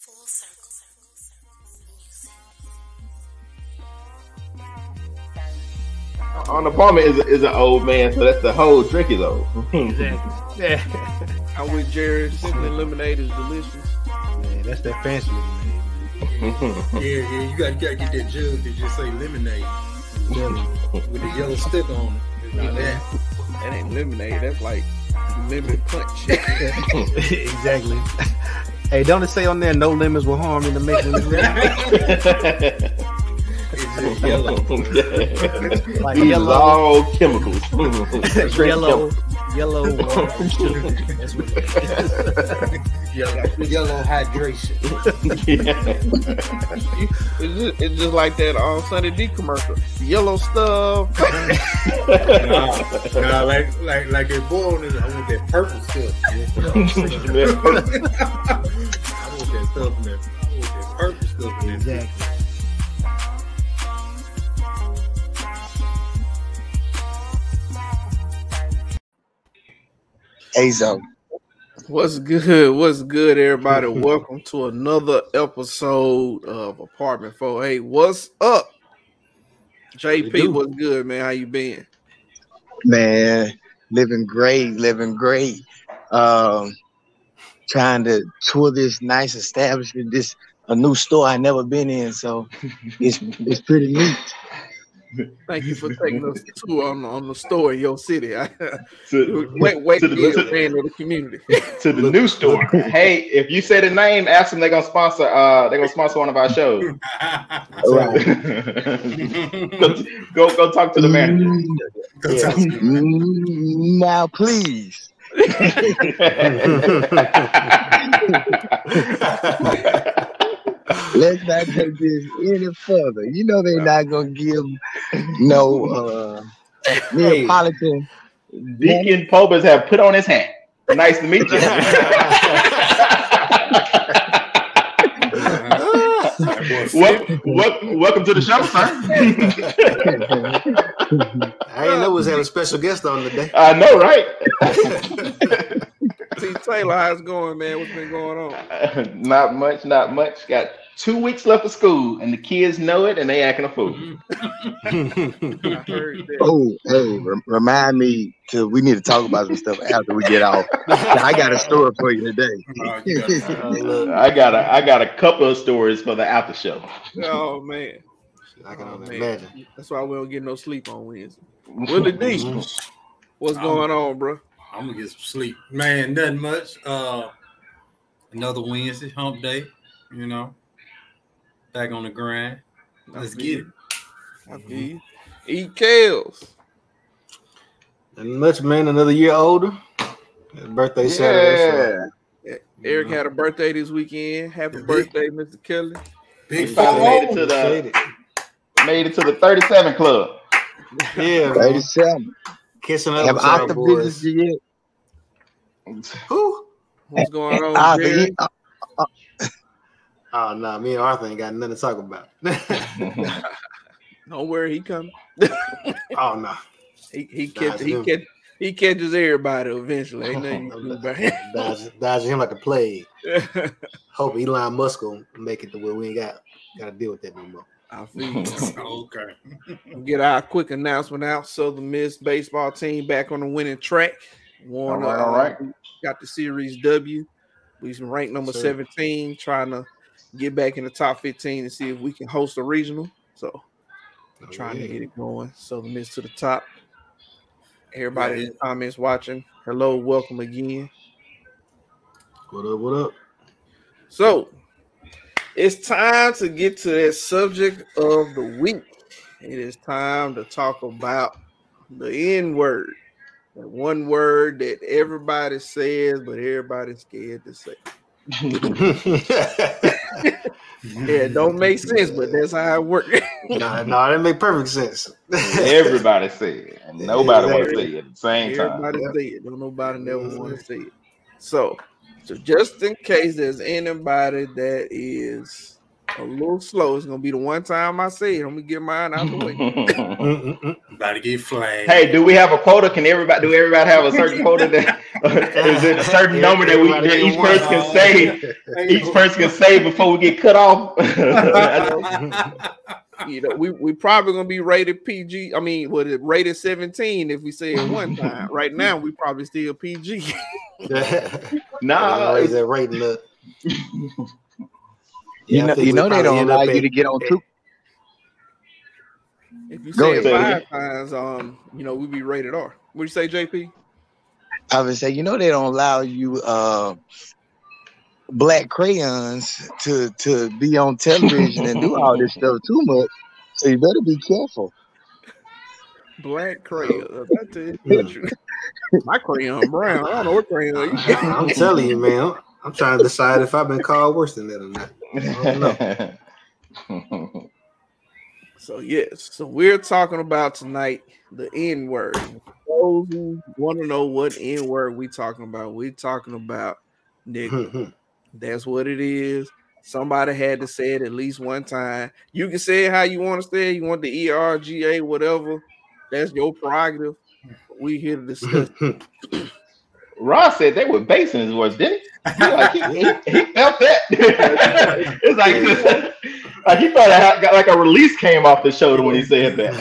Full circle. Unemployment is an old man, so that's the whole drink is old. Exactly. Yeah. I'm with Jerry. Simply lemonade is delicious. Man, that's that fancy lemonade. Yeah, you gotta get that jug that just say lemonade with the yellow sticker on it. Nah, that ain't lemonade. That's like lemon punch. Exactly. Hey, don't it say on there no lemons will harm in the making of this? It's just yellow. Like These yellow, all chemicals. yellow water sugar. That's what it is. Yellow hydration. It's just like that Sunny D commercial. Yellow stuff. Nah, like that boy on it. I want that purple stuff. I want that stuff in there. I want that purple stuff in there. Exactly. Azo. What's good? What's good, everybody? Welcome to another episode of Apartment 4. Hey, what's up? JP, what's good, man? How you been? Man, living great. Trying to tour this nice establishment, a new store I never been in, so it's pretty neat. Thank you for taking us tour on the store in your city. To Wait to be a the- fan of the community. To the new store. Hey, if you say the name, ask them they're gonna sponsor. They're gonna sponsor one of our shows. Right. go talk to the manager. Now, please. Let's not take this any further. You know they're not gonna give no Neapolitan. Deacon Pobers have put on his hat. Nice to meet you. Welcome to the show, sir. I didn't know we was having a special guest on today. I know, right? See, Taylor, how's it going, man? What's been going on? Not much. Got 2 weeks left of school, and the kids know it, and they acting a fool. I heard that. Oh, hey, remind me we need to talk about some stuff after we get off. I got a story for you today. I got a couple of stories for the after show. Oh, man. I can only Man. imagine. That's why we don't get no sleep on Wednesday. Willie D, what's going on, bro? I'm gonna get some sleep, man. Nothing much. Another Wednesday, hump day. You know, back on the grind. Let's get it. I feel you. Eat kales. Nothing much, man. Another year older. His birthday Saturday. Yeah. Eric had a birthday this weekend. Happy birthday, Mr. Kelly. Big We finally made it to the 37 club. Yeah, man. 37. Kissing up Have with our Octa boys. visited you yet? Who? What's going on, Arthur, Jerry? Oh, no, me and Arthur ain't got nothing to talk about. Don't worry, he coming. Oh, no. He catches everybody eventually. Ain't nothing you can do about it. Dodging him like a plague. Hope Elon Musk will make it to where we ain't got to deal with that no more. I feel you. Okay. We'll get our quick announcement out. Southern Miss baseball team back on the winning track. Won, All right. Got the Series W. We ranked number 17, trying to get back in the top 15 and see if we can host a regional. So we're trying to get it going. Southern Miss to the top. Everybody in the comments watching, hello, welcome again. What up? So it's time to get to that subject of the week. It is time to talk about the N-word. That one word that everybody says, but everybody's scared to say. Yeah, it don't make sense, but that's how it works. No, that make perfect sense. Everybody say it, and nobody want to say it at the same time. Everybody say it. Don't nobody never want to say it. So just in case there's anybody that is a little slow. It's gonna be the one time I say it. I'm gonna get mine out the way. About to get flagged. Hey, do we have a quota? Do everybody have a certain quota? That is it a certain number that each person can say? Each person can say before we get cut off. You know, we probably gonna be rated PG. I mean, what it rated 17 if we say it one time. Right now, we probably still PG. Nah, is that rating up? You know they don't allow you to get on two. If you say it 5 times, you know, we be rated R. What you say, JP? I would say, you know, they don't allow you black crayons to be on television and do all this stuff too much. So you better be careful. Black crayon. My crayon brown. I don't know what crayon. I'm telling you, man. I'm trying to decide if I've been called worse than that or not. I don't know. So yes, so we're talking about tonight the N word. Those who want to know what N word we talking about, we're talking about nigga. That's what it is. Somebody had to say it at least one time. You can say it how you want to say it. You want the ERGA, whatever. That's your prerogative. We here to discuss. Ross said they were basing his words, didn't he? He felt that. It's like he thought I got like a release came off the shoulder when he said that.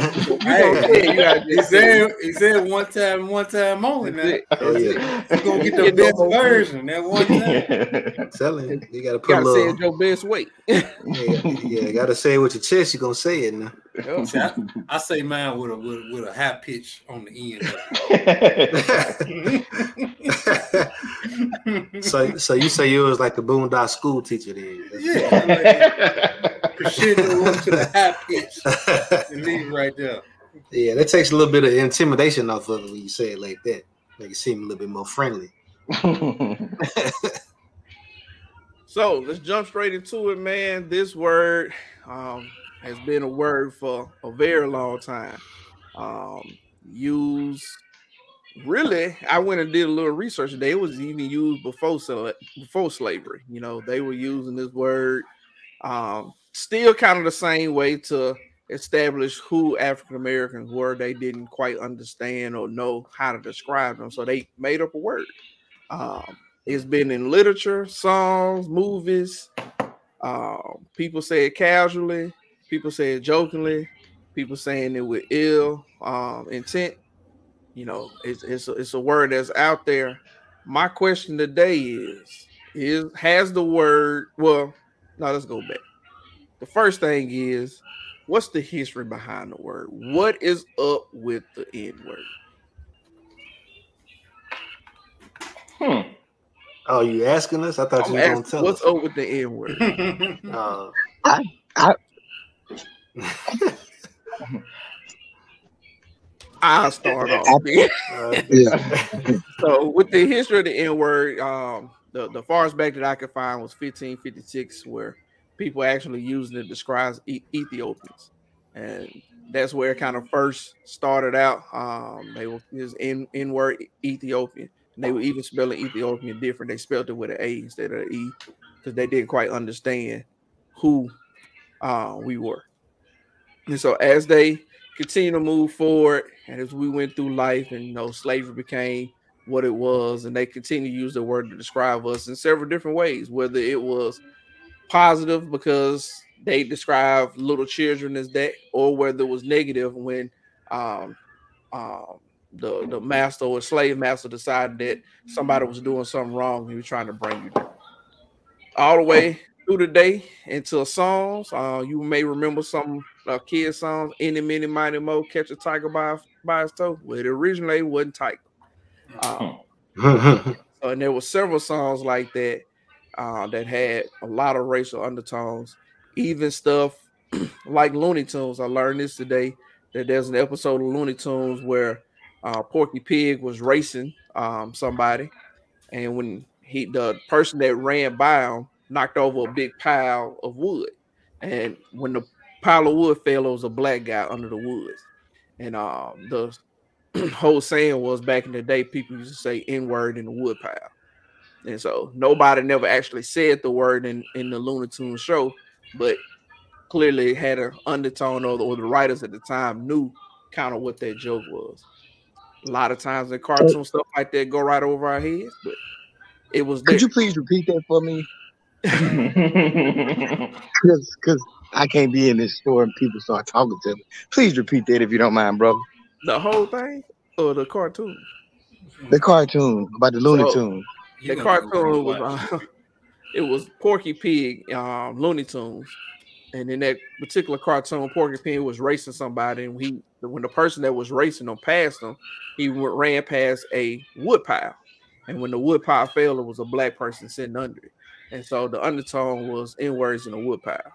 He said one time only. Now you're gonna get the best version that one time. I'm telling you, you gotta say it your best way. You gotta say it with your chest. You're gonna say it now. See, I say mine with a high pitch on the end. So you say you was like the Boondock school teacher then? Crescendo up to the high pitch and leave right there. Yeah, that takes a little bit of intimidation off of it when you say it like that. Make it seem a little bit more friendly. So let's jump straight into it, man. This word has been a word for a very long time. Used really, I went and did a little research today. It was even used before slavery. You know, they were using this word still kind of the same way to establish who African Americans were. They didn't quite understand or know how to describe them, so they made up a word. It's been in literature, songs, movies. People say it casually, people say it jokingly, people saying it with ill intent. You know, it's a word that's out there. My question today has the word, well, no, let's go back. The first thing is, what's the history behind the word? What is up with the N word? Oh, you asking us? I thought you were going to tell us. What's up with the N word? I'll start off. So with the history of the N word, the farthest back that I could find was 1556, where people actually using it to describe Ethiopians, and that's where it kind of first started out. They were this N word Ethiopian, and they were even spelling Ethiopian different. They spelled it with an A instead of an E because they didn't quite understand who we were. And so as they continue to move forward, and as we went through life, and you know, slavery became what it was, and they continue to use the word to describe us in several different ways, whether it was positive because they describe little children as that, or whether it was negative when the master or slave master decided that somebody was doing something wrong, he was trying to bring you down. All the way through the day into songs. You may remember some kid songs, Any Mini Mighty Mo, Catch a Tiger by his toe. Well, it originally wasn't tiger. And there were several songs like that that had a lot of racial undertones, even stuff like Looney Tunes. I learned this today, that there's an episode of Looney Tunes where Porky Pig was racing somebody, and when the person that ran by him knocked over a big pile of wood, and when the pile of wood fell, it was a black guy under the woods. And the whole saying was, back in the day, people used to say N-word in the wood pile. And so nobody never actually said the word in the Looney Tunes show, but clearly had an undertone, or the writers at the time knew kind of what that joke was. A lot of times the cartoon stuff like that go right over our heads, but it was there. Could you please repeat that for me? Because I can't be in this store and people start talking to me. Please repeat that if you don't mind, bro. The whole thing or the cartoon? The cartoon about the Looney Tunes. The cartoon was it was Porky Pig, Looney Tunes. And in that particular cartoon, Porky Pig was racing somebody, and when the person that was racing him passed him, he ran past a wood pile. And when the wood pile fell, it was a black person sitting under it. And so the undertone was N-words in a wood pile.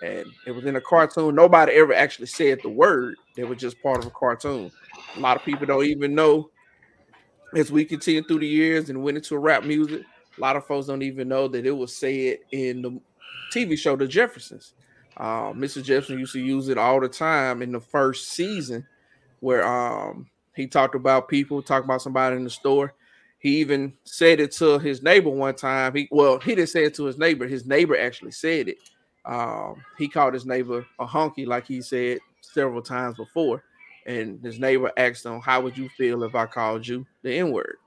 And it was in a cartoon. Nobody ever actually said the word. They were just part of a cartoon. A lot of people don't even know, as we continue through the years and went into rap music, a lot of folks don't even know that it was said in the TV show The Jeffersons. Mr. Jefferson used to use it all the time in the first season, where he talked about somebody in the store. He even said it to his neighbor one time. He didn't say it to his neighbor. His neighbor actually said it. He called his neighbor a honky, like he said several times before. And his neighbor asked him, "How would you feel if I called you the N-word?"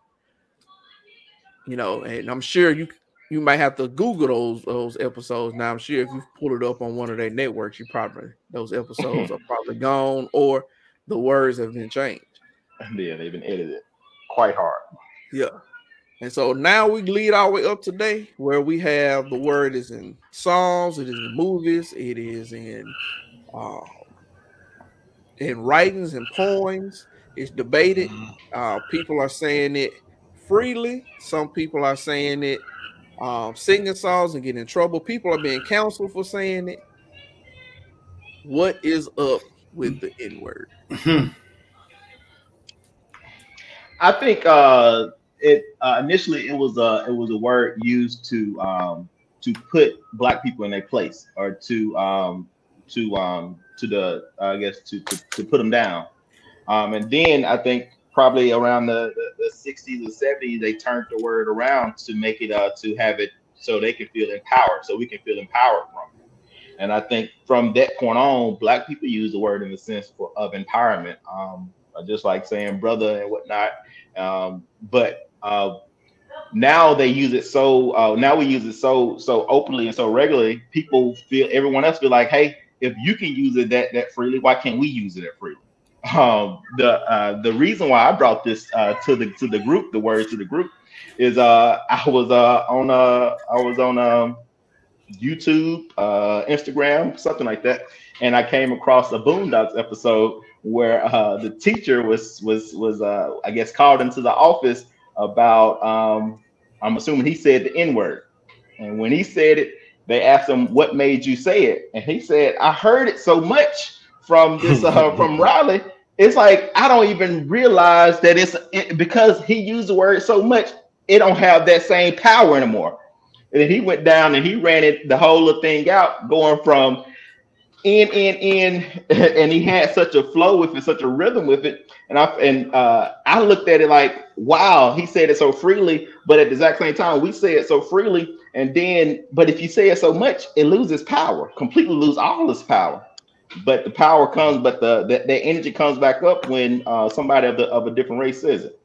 You know, and I'm sure you might have to Google those episodes. Now, I'm sure if you pull it up on one of their networks, those episodes are probably gone, or the words have been changed. Yeah, they've been edited quite hard. Yeah. And so now we lead our way up today, where we have the word is in songs, it is in movies, it is in writings and poems. It's debated. People are saying it freely. Some people are saying it singing songs and getting in trouble. People are being counseled for saying it. What is up with the N-word? I think it initially it was a word used to put black people in their place, or to put them down. And then I think probably around the 60s or 70s, they turned the word around to make it to have it so they can feel empowered, so we can feel empowered from it. And I think from that point on, black people use the word in the sense of empowerment, just like saying brother and whatnot. But now they use it now we use it so openly and so regularly. Everyone else feel like, hey, if you can use it that freely, why can't we use it that freely? The reason why I brought this to the group, the words to the group, is I was on YouTube, Instagram, something like that, and I came across a Boondocks episode where the teacher was I guess called into the office about I'm assuming he said the N-word, and when he said it, they asked him, "What made you say it?" And he said, "I heard it so much from this from Riley. It's like I don't even realize that because he used the word so much, it don't have that same power anymore." And then he went down and he ran the whole thing out, going from in, and he had such a flow with it, such a rhythm with it. And I looked at it like, wow, he said it so freely, but at the exact same time, we say it so freely. But if you say it so much, it loses power, completely lose all its power. But the power comes, but the energy comes back up when somebody of a different race says it.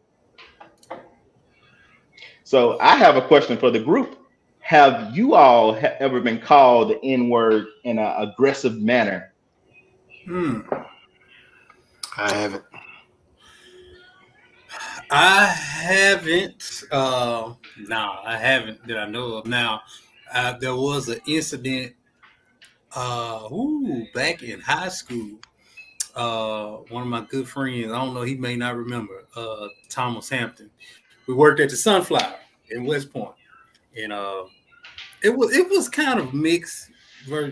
So I have a question for the group. Have you all ever been called the N-word in an aggressive manner? I haven't. I haven't. No, I haven't that I know of. Now, there was an incident back in high school. One of my good friends, I don't know, he may not remember, Thomas Hampton. We worked at the Sunflower in West Point. And it was kind of mixed,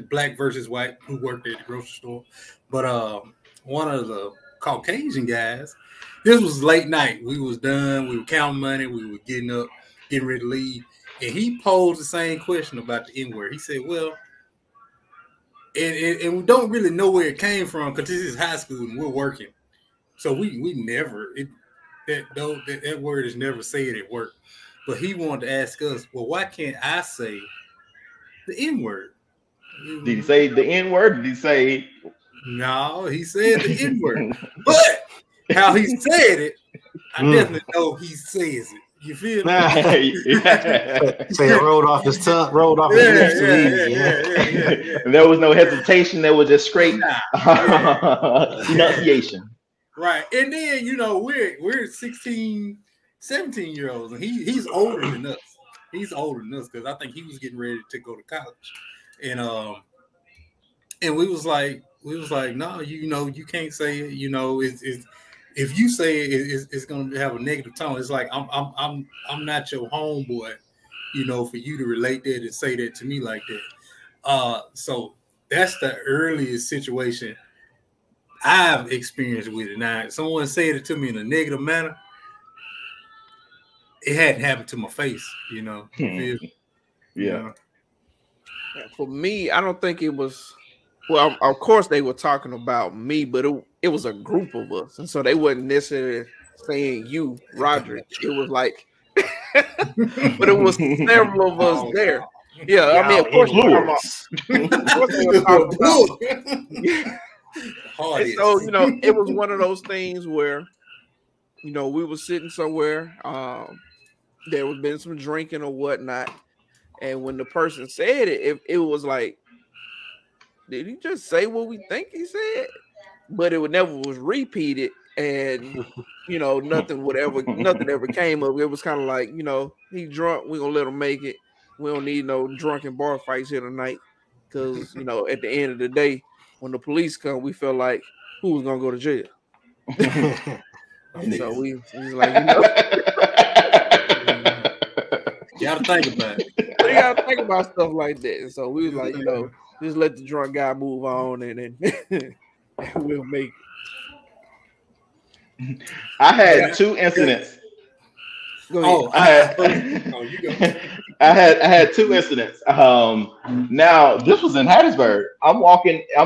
black versus white, who worked at the grocery store. But one of the Caucasian guys, this was late night. We was done. We were counting money. We were getting up, getting ready to leave. And he posed the same question about the N-word. He said, well, and we don't really know where it came from because this is high school and we're working. So we never, that word is never said at work. But he wanted to ask us, well, why can't I say the N-word? Did he say the N word? Did he say? No, he said the N word. But how he said it, I definitely know he says it. You feel me? Say it rolled off his tongue, rolled off his lips too easy. Yeah. There was no hesitation. There was just straight enunciation. Right. And then, you know, we're 16, 17-year-olds, and he's older than us. He's older than us because I think he was getting ready to go to college. And we was like, no, you know, you can't say it. You know, it's if you say it, it's going to have a negative tone. It's like I'm not your homeboy, you know, for you to relate that and say that to me like that. So that's the earliest situation I've experienced with it. Now, if someone said it to me in a negative manner, it hadn't happened to my face, you know. Yeah. For me, I don't think it was. Well, of course they were talking about me, but it was a group of us, and so they wasn't necessarily saying you, Roderick. It was like, but it was several of us there. Yeah, I mean, of course, they were talking about. And so, you know, it was one of those things where, you know, we were sitting somewhere. There was been some drinking or whatnot, and when the person said it, it was like, did he just say what we think he said? But it never was repeated, and you know, nothing ever came of it. It was kind of like, you know, he drunk, we're gonna let him make it. We don't need no drunken bar fights here tonight. Because, you know, at the end of the day, when the police come, we felt like who was gonna go to jail. So we was like, you know. You gotta think about it. You gotta think about stuff like that. And so we was like, you know, just let the drunk guy move on, and then we'll make it. I had two incidents. Go ahead. You go. I had two incidents. Now this was in Hattiesburg. I'm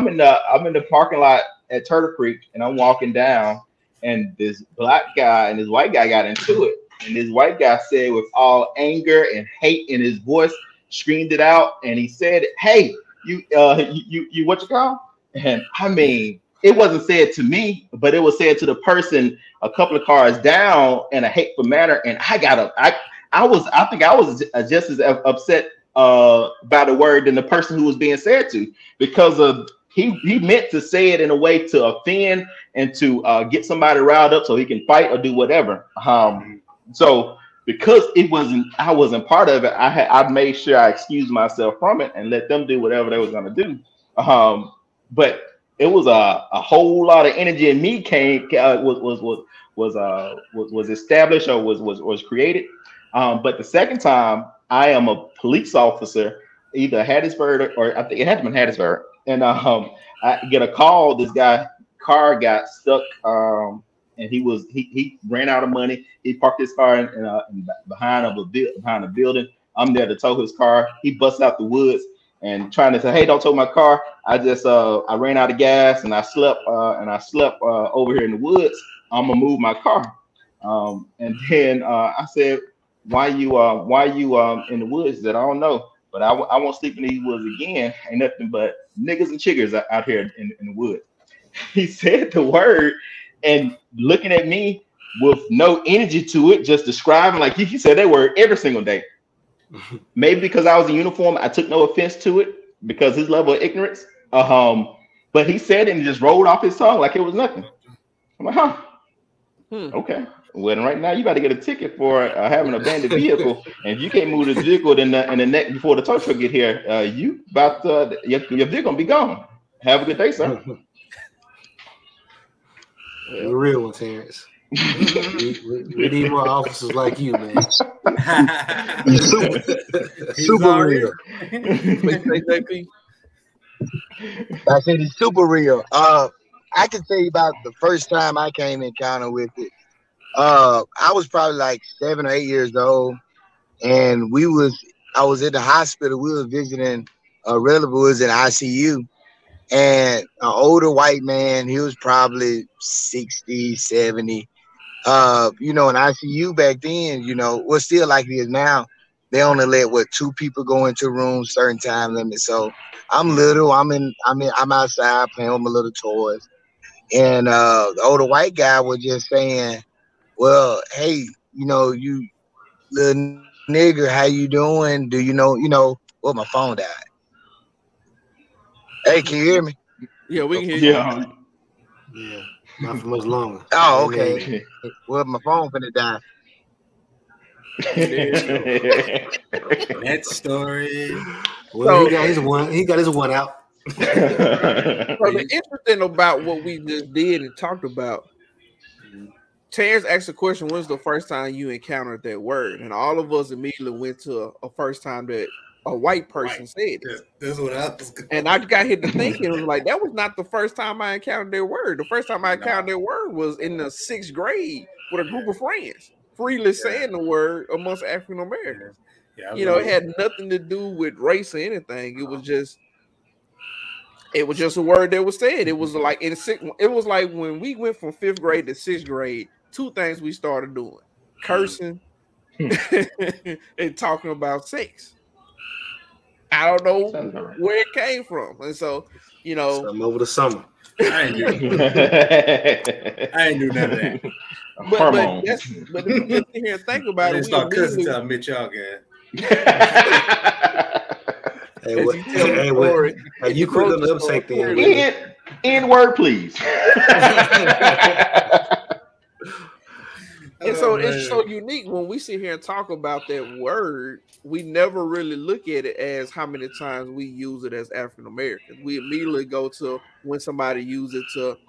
in the parking lot at Turtle Creek, and I'm walking down, and this black guy and this white guy got into it, and this white guy said with all anger and hate in his voice, screamed it out, and he said, "Hey, you what you call?" And I mean, it wasn't said to me, but it was said to the person a couple of cars down in a hateful manner, and I think I was just as upset by the word than the person who was being said to, because of he meant to say it in a way to offend and to get somebody riled up so he can fight or do whatever. So because I wasn't part of it, I made sure I excused myself from it and let them do whatever they was gonna do. But it was a whole lot of energy in me was established or was created. But the second time, I am a police officer, either Hattiesburg or I think it had to be Hattiesburg, and I get a call. This guy car got stuck, and he ran out of money. He parked his car in behind a building. I'm there to tow his car. He busts out the woods and trying to say, "Hey, don't tow my car. I just I ran out of gas and I slept over here in the woods. I'm gonna move my car." And then I said, why you in the woods? He said, "I don't know, but I won't sleep in these woods again. Ain't nothing but niggas and chiggers out here in the woods." He said the word and looking at me with no energy to it, just describing like he said that word every single day. Maybe because I was in uniform, I took no offense to it because his level of ignorance. But he said it and just rolled off his tongue like it was nothing. I'm like, huh? Okay. Well, then right now you got to get a ticket for having an abandoned vehicle, and if you can't move the vehicle in the neck before the tow truck get here, your vehicle gonna be gone. Have a good day, sir. You're a real one, Terrence. We need more officers like you, man. super real. I said it's super real. I can tell you about the first time I came in encounter with it. I was probably like 7 or 8 years old, and I was at the hospital. We were visiting a relative who was in ICU, and an older white man, he was probably 60, 70. You know, in ICU back then, you know, was still like it is now. they only let two people go into rooms, certain time limit. So I'm little, I'm outside playing with my little toys. And the older white guy was just saying, well, hey, you little nigger, how you doing? Do well, my phone died. Hey, can you hear me? Yeah, we can hear you. Yeah, not for much longer. Oh, okay. Well, my phone finna die. That story. Well, he got his one out. So the interesting about what we just did and talked about, Terrence asked the question, when's the first time you encountered that word? And all of us immediately went to a first time that a white person said it. That's what I was going. And I got hit to thinking, it was like, that was not the first time I encountered that word. The first time I encountered that word was in the 6th grade with a group of friends, freely saying the word amongst African Americans. Yeah, it had nothing to do with race or anything. It was just a word that was said. It was like it was like when we went from 5th grade to 6th grade, 2 things we started doing: cursing and talking about sex. I don't know where it came from, and so something over the summer. I ain't do none of that. But if you sit here and think about it, start cussing till I met y'all again. You quit on the upside thing. N-word, please. And so it's so unique when we sit here and talk about that word. We never really look at it as how many times we use it as African Americans. We immediately go to when somebody uses it to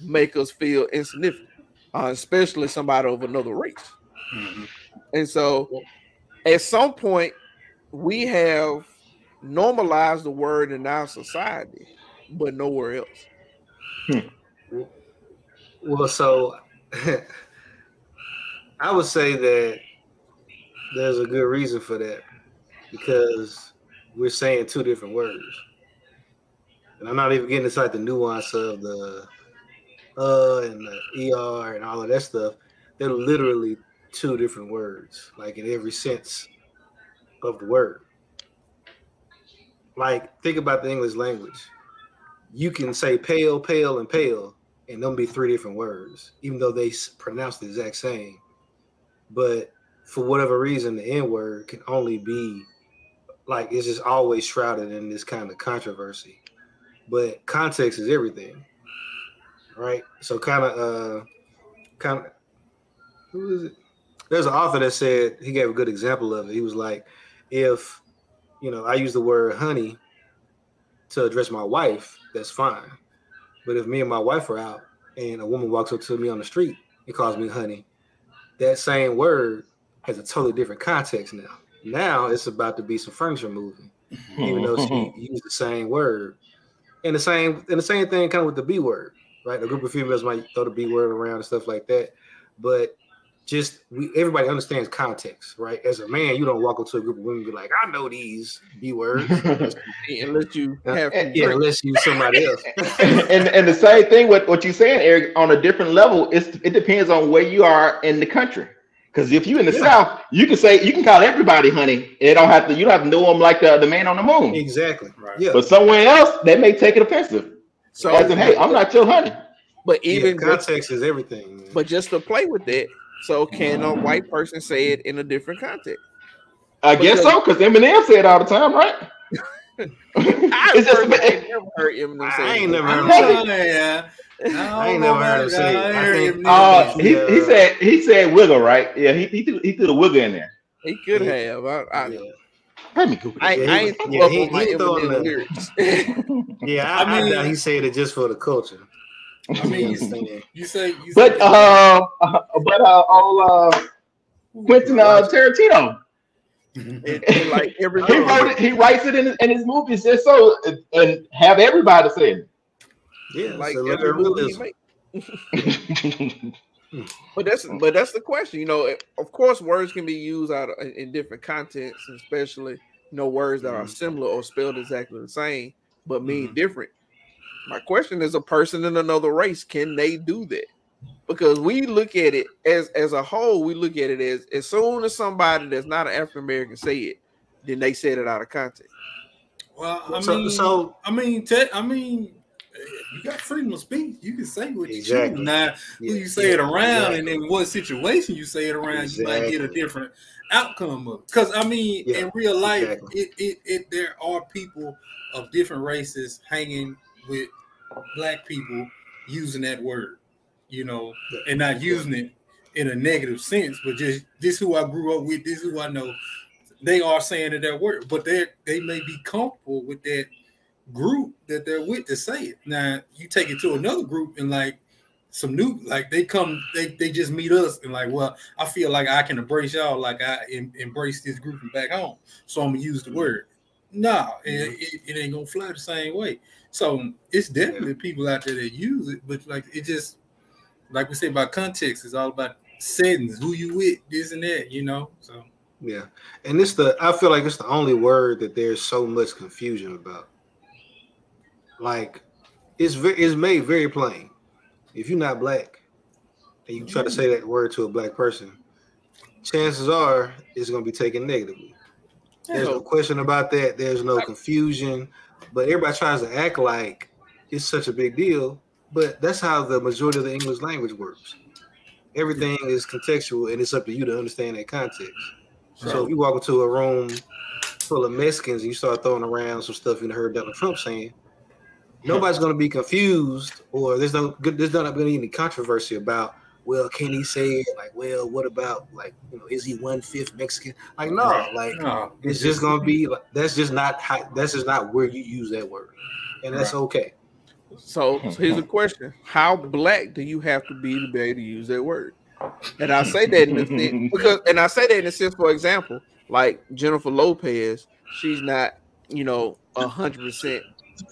make us feel insignificant, especially somebody of another race. Mm-hmm. And so at some point, we have normalized the word in our society, but nowhere else. Well, so I would say that there's a good reason for that, because we're saying 2 different words. And I'm not even getting inside the nuance of the and the ER and all of that stuff. They're literally 2 different words, like in every sense of the word. Like, think about the English language. You can say pale, pale, and pale, and them be 3 different words, even though they pronounce the exact same. But for whatever reason, the N word can only be like, it's just always shrouded in this kind of controversy. But context is everything, right? So kind of, who is it? There's an author that said, he gave a good example of it. He was like, if, I use the word honey to address my wife, that's fine. But if me and my wife are out and a woman walks up to me on the street and calls me honey, that same word has a totally different context now. Now it's about to be some furniture moving, even though she used the same word. And the same thing kind of with the B word, right? A group of females might throw the B word around and stuff like that. But everybody understands context, right? As a man, you don't walk up to a group of women and be like, I know these B words. Unless you have unless you somebody else. and the same thing with what you're saying, Eric, on a different level, it depends on where you are in the country. Because if you're in the South, you can call everybody honey. You don't have to know them like the man on the moon. Exactly. Right. Yeah. But somewhere else, they may take it offensive. So as in, hey, I'm not your honey. But even context is everything. Man. But just to play with that, so can a white person say it in a different context? I guess so, because Eminem said it all the time, right? I never heard Eminem say it. I ain't never heard him say it. He said wiggle, right? Yeah, he threw the wiggle in there. He could have. Let me go. I ain't Eminem lyrics. I mean, he said it just for the culture. I mean, you say, Quentin Tarantino. Like he writes it in his movies just so and have everybody say it. Yeah, like every movie But that's the question. Of course, words can be used in different contexts, especially words that are similar or spelled exactly the same but mean different. My question is, a person in another race, can they do that? because we look at it as a whole. We look at it as soon as somebody that's not an African American say it, then they said it out of context. Well, I mean, you got freedom of speech. You can say what you choose. Now, who you say it around, and in what situation you say it around, you might get a different outcome of it. Because I mean, in real life, there are people of different races hanging with black people using that word, you know, and not using it in a negative sense, but just this who I grew up with, this who I know. They are saying that word, but they may be comfortable with that group that they're with to say it. Now you take it to another group and like some new, like they just meet us and like, well, I feel like I can embrace y'all like I embrace this group from back home, so I'm gonna use the word. No, it ain't gonna fly the same way. So it's definitely people out there that use it, but like it just like we say about context, it's all about settings, who you with, this and that, you know. So yeah, and I feel like it's the only word that there's so much confusion about. Like it's made very plain. If you're not black and you try to say that word to a black person, chances are it's going to be taken negatively. There's no question about that. There's no confusion, but everybody tries to act like it's such a big deal. But that's how the majority of the English language works. Everything is contextual, and it's up to you to understand that context. So if you walk into a room full of Mexicans and you start throwing around some stuff you heard Donald Trump saying, nobody's going to be confused, or there's not going to be any controversy about, well, can he say it? Like, well, what about, like, you know, is he 1/5 Mexican? Like, no, it's just going to be like, that's just not where you use that word, and that's okay. So here's a question: how black do you have to be able to use that word? And I say that in the sense for example, like Jennifer Lopez, she's not, 100%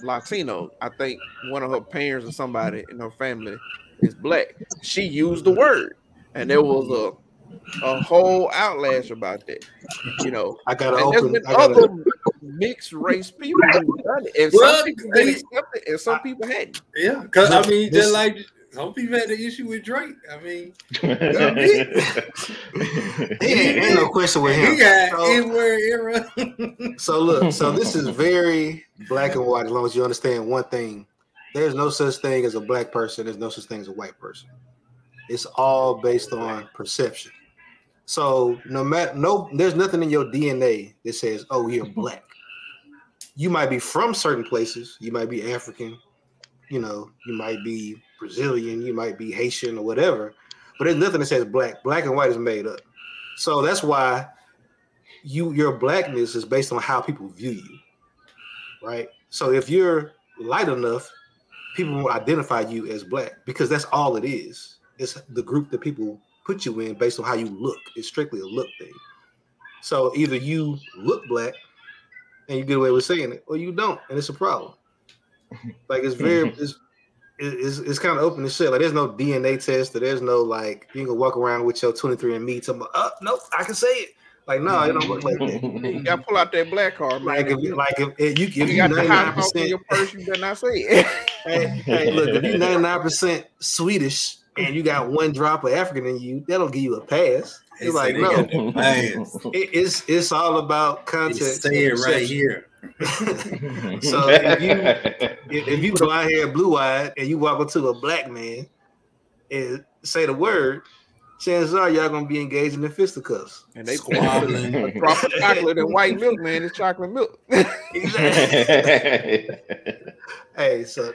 Latino. I think one of her parents or somebody in her family is black. She used the word, and there was a whole outlash about that. You know, other mixed race people who've done it, and some people didn't accept it, and some people hadn't. Yeah, because I mean, just like some people had the issue with Drake. I mean, ain't no question with him. He got N-word era. So look, this is very black and white. As long as you understand one thing, there's no such thing as a black person. There's no such thing as a white person. It's all based on perception. So there's nothing in your DNA that says, "Oh, you're black." You might be from certain places. You might be African. You know, you might be Brazilian, you might be Haitian or whatever, but there's nothing that says black. Black and white is made up. So that's why your blackness is based on how people view you, right? So if you're light enough, people will identify you as black because that's all it is. It's the group that people put you in based on how you look. It's strictly a look thing. So either you look black and you get away with saying it, or you don't, and it's a problem. Like it's kind of open as shit. Like there's no DNA test, or there's no like you can walk around with your 23andMe talking about, nope, I can say it. Like no, it don't work like that. You gotta pull out that black card, man. If you got the hot sauce in your purse, you better not say it. hey, look, if you're 99% Swedish and you got one drop of African in you, that'll give you a pass. It's like no, it's all about context. Say it right here. So if you go out here blue-eyed and you walk up to a black man and say the word, chances are y'all gonna be engaged in the fisticuffs. And they squabbling. A drop of chocolate and white milk, man. It's chocolate milk. Hey, so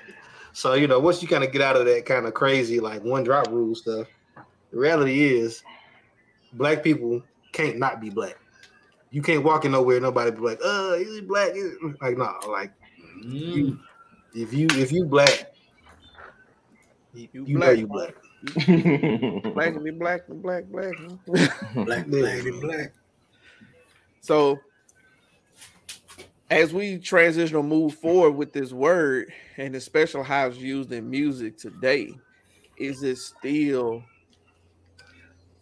you know, once you kind of get out of that kind of crazy like one drop rule stuff, the reality is black people can't not be black. You can't walk in nowhere, nobody be like, is he black? Like, no, like if you black, you know you black. Black and be black and black. Black. So as we transition or move forward with this word, and especially how it's used in music today, is it still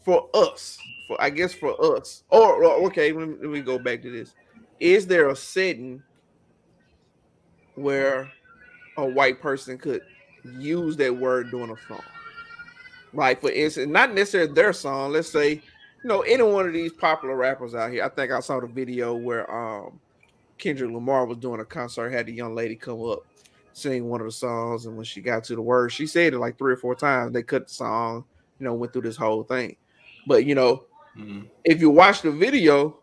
for us? I guess for us, or okay, let me go back to this. Is there a setting where a white person could use that word during a song? Like for instance, not necessarily their song. Let's say, any one of these popular rappers out here. I think I saw the video where Kendrick Lamar was doing a concert, had the young lady come up, sing one of the songs, and when she got to the words, she said it like 3 or 4 times. They cut the song, went through this whole thing. But if you watch the video,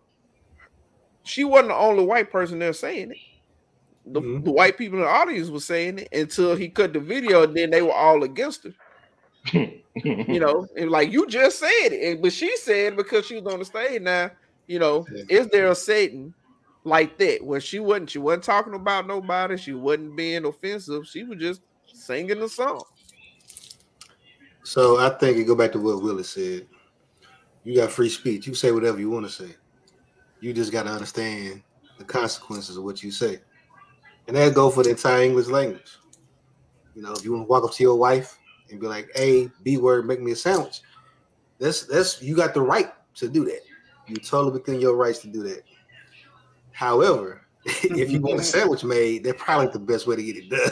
she wasn't the only white person there saying it. The white people in the audience were saying it until he cut the video, and then they were all against her. And like you just said it, but she said because she was on the stage. Now, is there a setting like that where she wasn't talking about nobody, she wasn't being offensive, she was just singing the song? So I think it go back to what Willis said. You got free speech. You say whatever you want to say. You just got to understand the consequences of what you say. And that go for the entire English language. If you want to walk up to your wife and be like, "Hey, B word, make me a sandwich." That's you got the right to do that. You're totally within your rights to do that. However, if you want a sandwich made, that's probably the best way to get it done.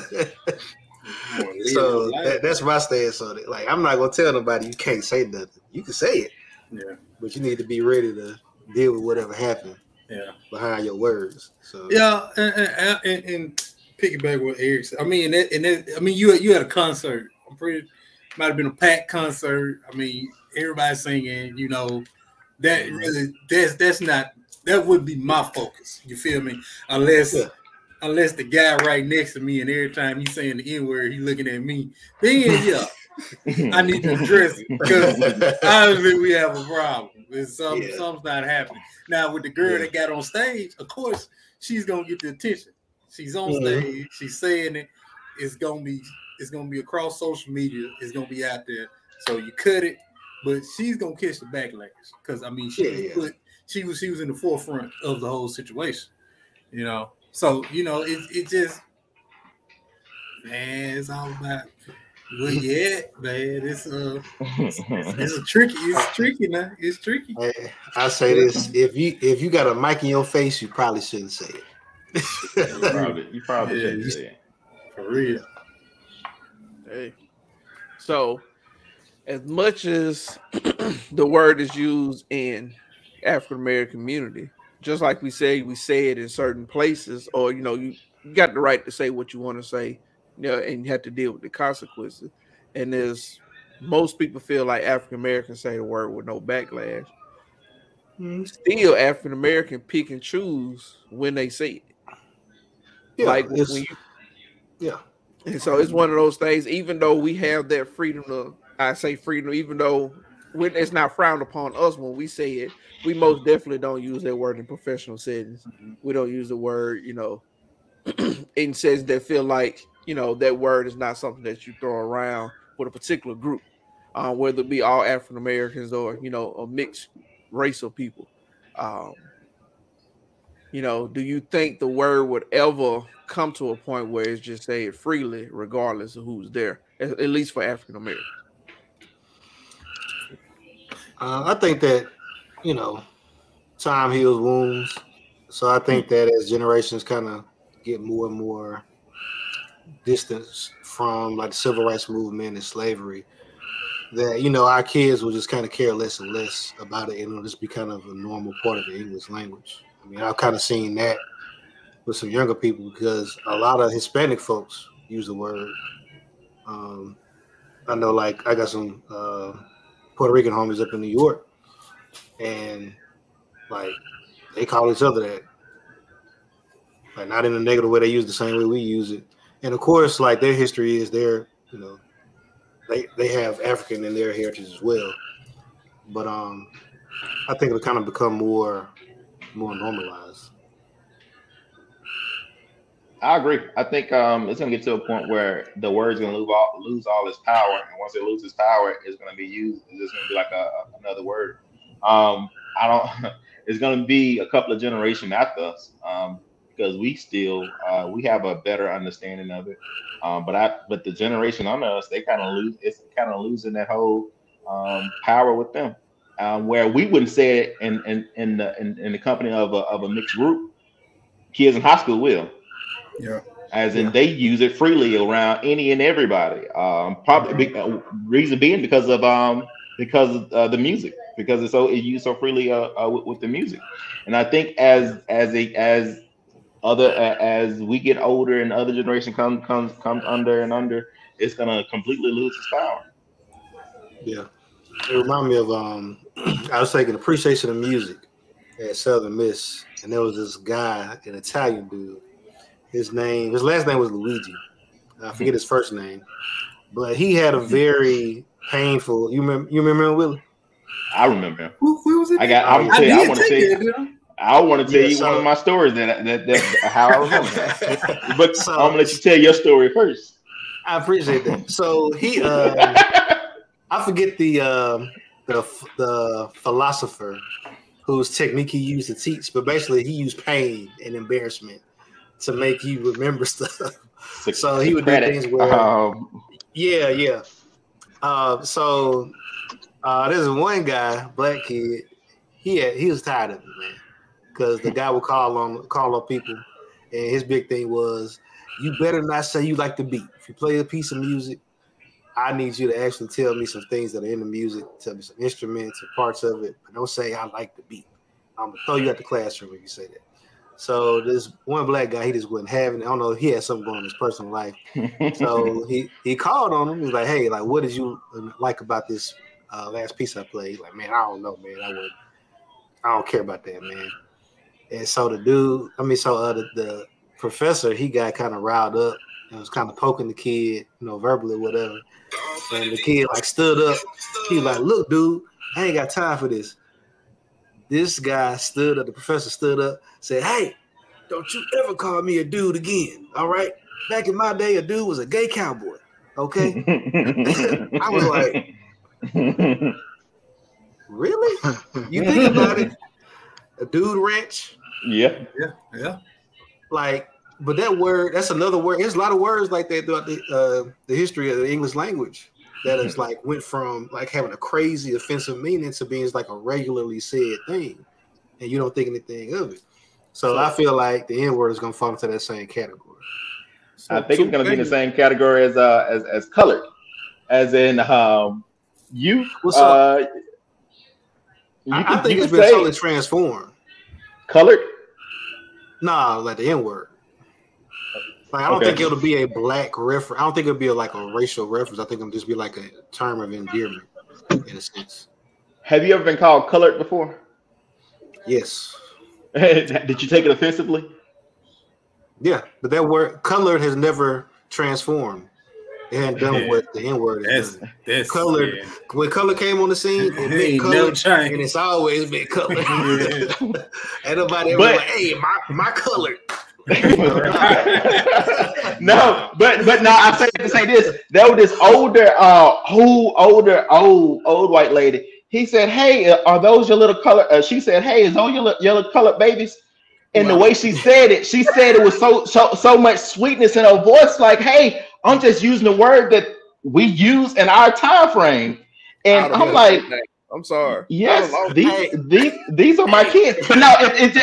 So that's my stance on it. Like, I'm not gonna tell nobody you can't say nothing. You can say it, but you need to be ready to deal with whatever happened behind your words. So and piggyback what Eric said. I mean, you had a concert. I'm pretty might have been a packed concert. I mean, everybody singing. That really that would be my focus. You feel me? Unless the guy right next to me, and every time he's saying the N-word, he's looking at me. Then I need to address it because obviously we have a problem. Something's not happening. Now with the girl that got on stage, of course she's gonna get the attention. She's on stage, she's saying it. It's gonna be across social media. It's gonna be out there. So you cut it, but she's gonna catch the backlash because she was in the forefront of the whole situation. So it just, man, it's all about. Well, yeah, man, it's tricky now. It's tricky. I say this: if you got a mic in your face, you probably shouldn't say it. You probably shouldn't say it. For real. Hey, so as much as the word is used in African American community, just like we say it in certain places, or you got the right to say what you want to say. And you have to deal with the consequences. And most people feel like African Americans say the word with no backlash. Still, African American pick and choose when they say it. And so it's one of those things. Even though we have that freedom even though it's not frowned upon us when we say it, we most definitely don't use that word in professional settings. We don't use the word, in settings that feel like that word is not something that you throw around with a particular group, whether it be all African Americans or a mixed race of people. Do you think the word would ever come to a point where it's just said freely, regardless of who's there, at least for African Americans? I think that time heals wounds, so I think that as generations kind of get more and more distance from like the civil rights movement and slavery, that our kids will just kind of care less and less about it, and it'll just be kind of a normal part of the English language. I mean, I've kind of seen that with some younger people because a lot of Hispanic folks use the word. I know, like, I got some Puerto Rican homies up in New York, and like they call each other that, like not in a negative way. They use the same way we use it. And of course, like their history is they have African in their heritage as well. But I think it'll kind of become more normalized. I agree. I think it's gonna get to a point where the word's gonna lose all its power, and once it loses power, it's gonna be used. It's gonna be like another word. It's gonna be a couple of generations after us. Because we have a better understanding of it, but the generation under us, they kind of losing that whole power with them, where we wouldn't say it in the company of a mixed group. Kids in high school will. Yeah. as in they use it freely around any and everybody. Probably reason being because of the music, because it used so freely with the music. And I think as we get older and other generation comes under and under, it's gonna completely lose its power. Yeah, it reminded me of I was taking appreciation of music at Southern Miss, and there was this guy, an Italian dude. His last name was Luigi. I forget his first name, but he had a very painful. You remember him, Willie? I remember him. Who was it? I want to tell you one of my stories that how I remember. But so, I'm gonna let you tell your story first. I appreciate that. So he, I forget the philosopher whose technique he used to teach, but basically he used pain and embarrassment to make you remember stuff. So he would do things where, so there's one guy, black kid. He was tired of it, man, because the guy would call on people, and his big thing was, you better not say you like the beat. If you play a piece of music, I need you to actually tell me some things that are in the music, tell me some instruments or parts of it, but don't say I like the beat. I'm gonna throw you out the classroom if you say that. So this one black guy, he just wasn't having it. I don't know, he had something going on in his personal life. So he called on him. He's like, hey, like, what did you like about this last piece I played? He's like, man, I don't know, man. I don't care about that, man. And so the professor, he got kind of riled up and was kind of poking the kid, verbally or whatever. And the kid like stood up. He was like, look, dude, I ain't got time for this. This guy stood up, the professor stood up, said, hey, don't you ever call me a dude again, all right? Back in my day, a dude was a gay cowboy, okay? I was like, really? You think about it? A dude ranch? Yeah. Like, but that word, that's another word. There's a lot of words like that throughout the history of the English language that is like went from like having a crazy offensive meaning to being like a regularly said thing, and you don't think anything of it. So I feel like the N-word is gonna fall into that same category. So I think it's gonna be in the same category as colored, as in you. I think it's been totally transformed. Colored? Nah, like the N-word. Like, I don't think it'll be a black reference. I don't think it'll be a racial reference. I think it'll just be like a term of endearment, in a sense. Have you ever been called colored before? Yes. Did you take it offensively? Yeah, but that word colored has never transformed. It hadn't done what the N-word has done. Colored. Yeah. When color came on the scene, it meant colored, and it's always been colored. Ain't nobody ever like, hey, my colored. No, but no, I say to say this. There was this old white lady. He said, "Hey, are those your little color?" She said, "Hey, is those your little colored babies?" And the way she said it was so much sweetness in her voice. Like, "Hey, I'm just using the word that we use in our time frame." And I'm like, I'm sorry. Yes, these are my kids. But no, if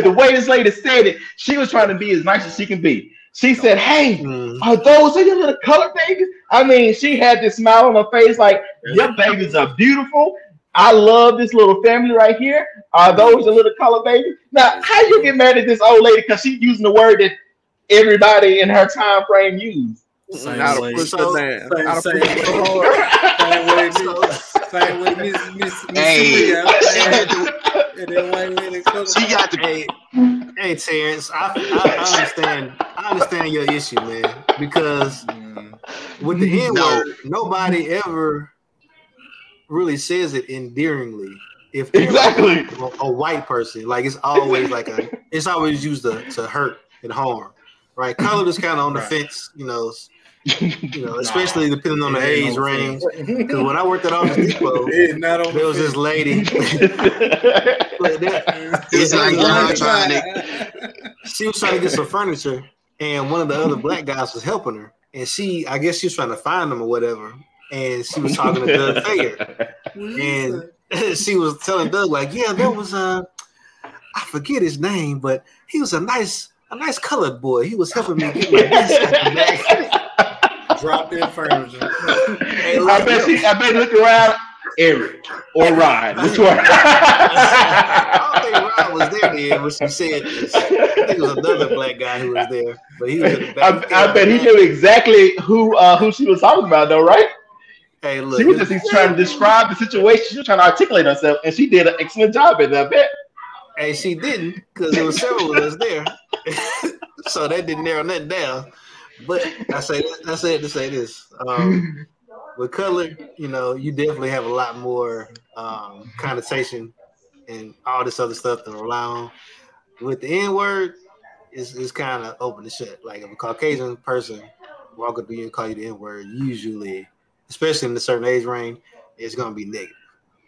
the way this lady said it, she was trying to be as nice as she can be. She said, "Hey, are those your little colored babies?" I mean, she had this smile on her face, like, "Your babies are beautiful. I love this little family right here. Are those your little colored babies?" Now, how you get mad at this old lady because she's using the word that everybody in her time frame used? Same way, Miss she got to be. Hey, Terrence, I understand your issue, man, because with the N-word, nobody ever really says it endearingly. If exactly like a white person, like it's always it's always used to hurt and harm, right? Colored is kind of on the fence, especially depending on the age range. Because when I worked at Office Depot, there was this lady. She was trying to get some furniture, and one of the other black guys was helping her. And I guess she was trying to find them or whatever. And she was talking to Doug Thayer. And she was telling Doug, like, yeah, there was I forget his name, but he was a nice a nice colored boy. He was helping me get my business. Drop in furniture. Hey, I bet he look around. Eric or Ryan, which one? I don't think Ryan was there then when she said this. I think it was another black guy who was there, but he was in the back. I bet he knew exactly who she was talking about, though, right? Hey, look, she was just trying to describe the situation. She was trying to articulate herself, and she did an excellent job at that. I bet. Hey, she didn't, because there were several of us there, so that didn't narrow nothing down. But I said to say this. With color, you know, you definitely have a lot more connotation and all this other stuff to rely on. With the N-word, it's kind of open and shut. Like if a Caucasian person walk up to you and call you the N-word, usually, especially in a certain age range, it's gonna be negative.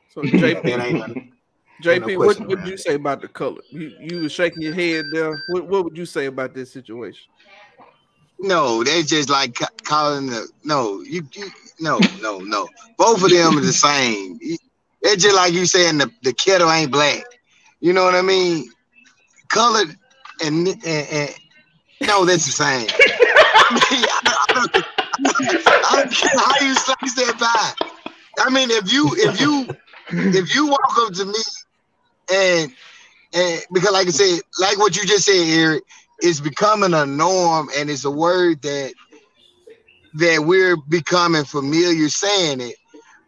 So JP, what would you say about the color? You were shaking your head there. What would you say about this situation? No, they just like calling no. Both of them are the same. It's just like you saying the kettle ain't black. You know what I mean? Colored and no, that's the same. I don't care how you slice that pie. I mean, if you walk up to me and because like I said, like what you just said, Eric, it's becoming a norm and it's a word that we're becoming familiar saying it.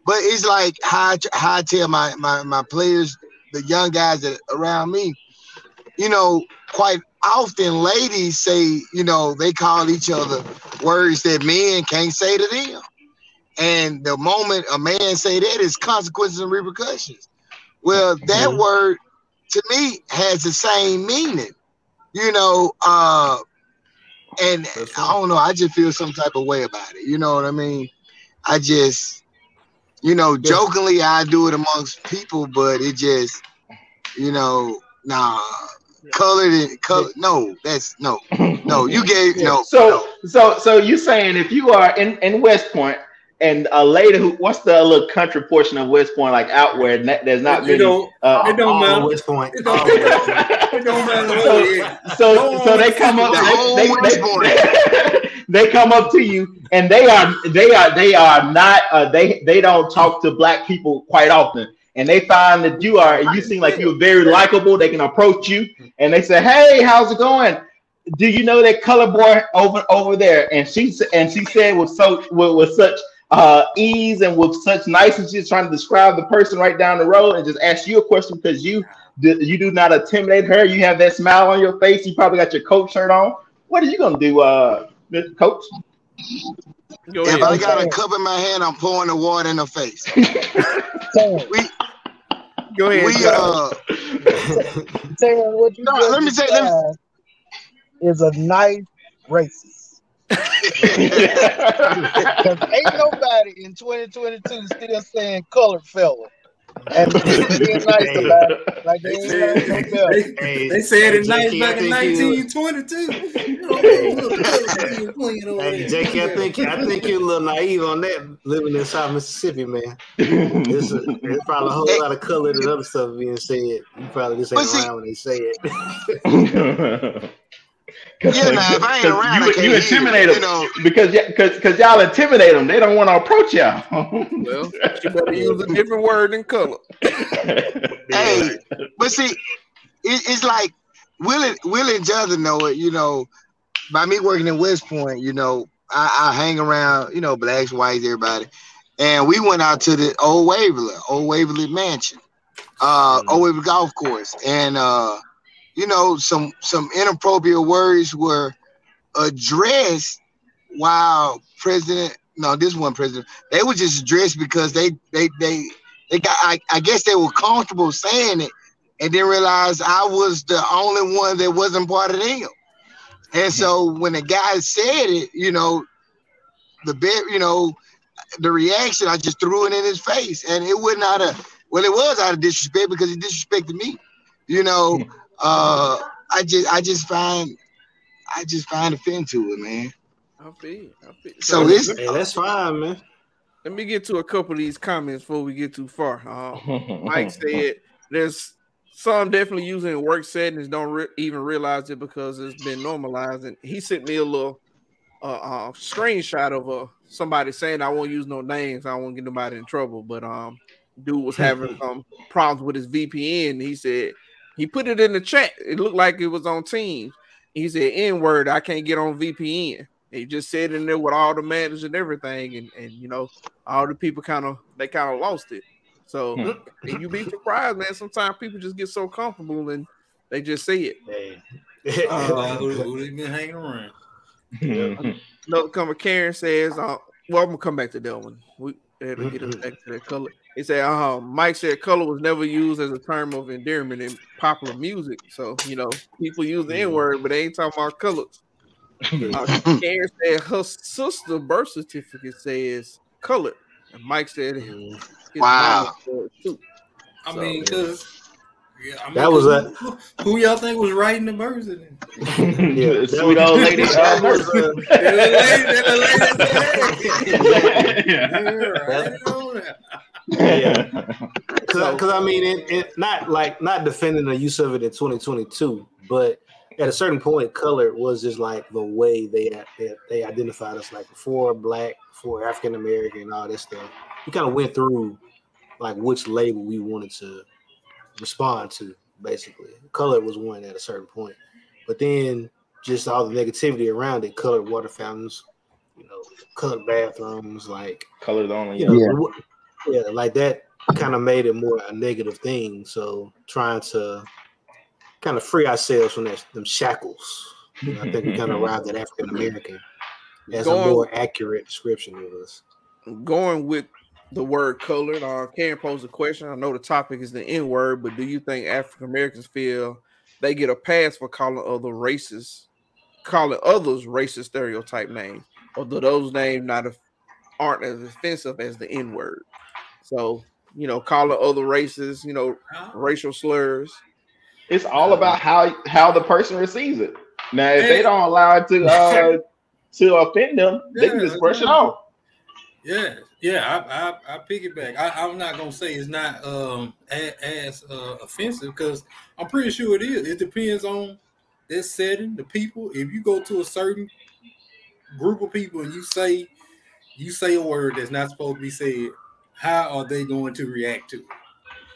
But it's like how I tell my players, the young guys that are around me, you know, quite often ladies say, you know, they call each other words that men can't say to them. And the moment a man say that, is consequences and repercussions. Well, that word to me has the same meaning, you know, and I don't know, I just feel some type of way about it. You know what I mean? I just, you know, jokingly I do it amongst people, but it just, you know, colored. No, that's no. You gave no. So you saying if you are in West Point and a lady who, what's the little country portion of West Point, like out where there's not many. It don't matter. West Point. It don't matter. So they come up. They come up to you, and they are not. They don't talk to black people quite often. And they find that you seem like you're very likable. They can approach you and they say, "Hey, how's it going? Do you know that color boy over there?" And she said with such ease and with such niceness, she's trying to describe the person right down the road and just ask you a question because you do not intimidate her. You have that smile on your face. You probably got your coat shirt on. What are you gonna do, Coach? If I got a cup in my hand, I'm pouring the water in her face. Go ahead. Let me say this is a nice racist. Because ain't nobody in 2022 still saying colored fella. And being nice about it. Like they said it nice back in 1922. Hey, Jake, I think you're a little naive on that, living in South Mississippi, man. There's probably a whole lot of color and other stuff being said. You probably just ain't around when they say it. Yeah, now if I ain't around, you intimidate them, you know, because y'all intimidate them. They don't want to approach y'all. Well, you better use a different word than color. Hey, but see, it's like Will and Jonathan know it. You know, by me working in West Point, you know, I hang around, you know, blacks, whites, everybody, and we went out to the Old Waverly Mansion, Old Waverly Golf Course, and you know, some inappropriate words were addressed while this one president, they were just addressed because they got, I guess they were comfortable saying it and then realized I was the only one that wasn't part of them. And so when the guy said it, you know, the reaction, I just threw it in his face, and it wasn't out of disrespect because he disrespected me, you know. I just find offense to it, man. I feel. So that's fine, man. Let me get to a couple of these comments before we get too far. Mike said there's some definitely using in work settings don't even realize it because it's been normalized. And he sent me a little screenshot of somebody saying, I won't use no names, I won't get nobody in trouble, but dude was having some problems with his VPN. He said he put it in the chat. It looked like it was on Teams. He said, N-word, I can't get on VPN. He just said in there with all the managers and everything, and you know, all the people kind of lost it. So and you be surprised, man. Sometimes people just get so comfortable and they just say it. Who they been hanging around? Another comment, Karen says, well, I'm gonna come back to that one. We had to get us back to that color. He said, Mike said color was never used as a term of endearment in popular music. So, you know, people use the N-word, but they ain't talking about colors. Karen said her sister birth certificate says colored. And Mike said his wow. Too. I mean, because that was who y'all think was writing the birth certificate? Yeah, sweet old lady. Because I mean, it not defending the use of it in 2022, but at a certain point, color was just like the way they identified us, like before Black, before African American, and all this stuff. We kind of went through like which label we wanted to respond to. Basically, color was one at a certain point, but then just all the negativity around it, colored water fountains, you know, colored bathrooms, like colored only, yeah, like that kind of made it more a negative thing. So trying to kind of free ourselves from them shackles, you know, I think we kind of arrived at African American as a more accurate description of us. Going with the word colored, Karen posed a question. I know the topic is the N-word, but do you think African Americans feel they get a pass for calling others racist stereotype names, or do those names aren't as offensive as the N-word? So, you know, calling other races, you know, racial slurs. It's all about how the person receives it. Now, if they don't allow it to offend them, they can just brush it off. Yeah, I piggyback. I'm not gonna say it's not as offensive, because I'm pretty sure it is. It depends on this setting, the people. If you go to a certain group of people and you say a word that's not supposed to be said, how are they going to react to it?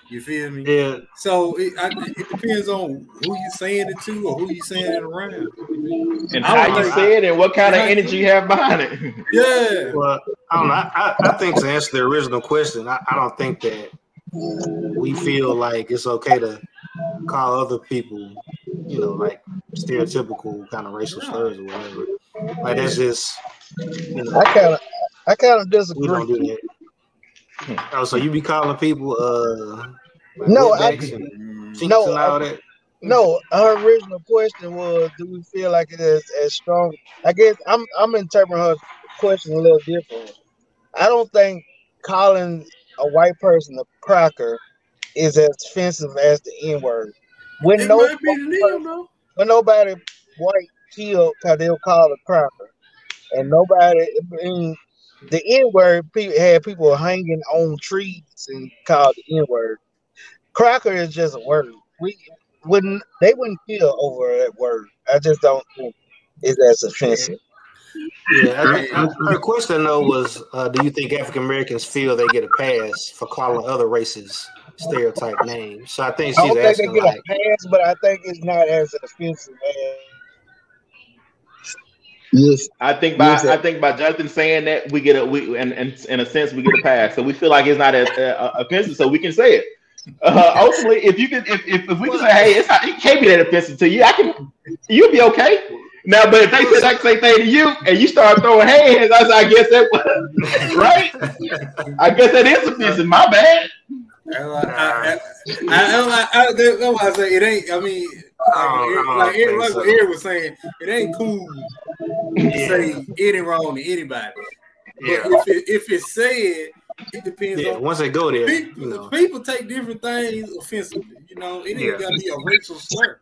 You feel me? Yeah. So it depends on who you saying it to or who you saying it around. And how you say it and what kind of energy you have behind it. Yeah. Well, I don't know. I think to answer the original question, I don't think that we feel like it's okay to call other people, you know, like stereotypical kind of racial slurs or whatever. Like that's just, you know, I kind of disagree. We don't do that. Oh, so you be calling people like no, and all that? No, her original question was, do we feel like it is as strong? I guess I'm interpreting her question a little different. I don't think calling a white person a cracker is as offensive as the N-word. When nobody white killed, because they'll call it a cracker. And nobody, the N-word had people hanging on trees and called the N-word. Cracker is just a word. They wouldn't kill over that word. I just don't think it's as offensive. Yeah, her question though was, do you think African Americans feel they get a pass for calling other races stereotype names? So I think she's asking, they get a pass, but I think it's not as offensive as. Yes, I think by Jonathan saying that we in a sense we get a pass, so we feel like it's not as offensive, so we can say it. Ultimately, if we can say, hey, it can't be that offensive to you, you'll be okay. Now, but if they say that same thing to you and you start throwing hands, I guess that was right. I guess that is offensive. My bad. I say it ain't. I mean, like Eric was saying, it ain't cool to say any wrong to anybody. Yeah. But if it's said, it depends on. Once they go there, people take different things offensively. You know, it ain't got to be a racial slur.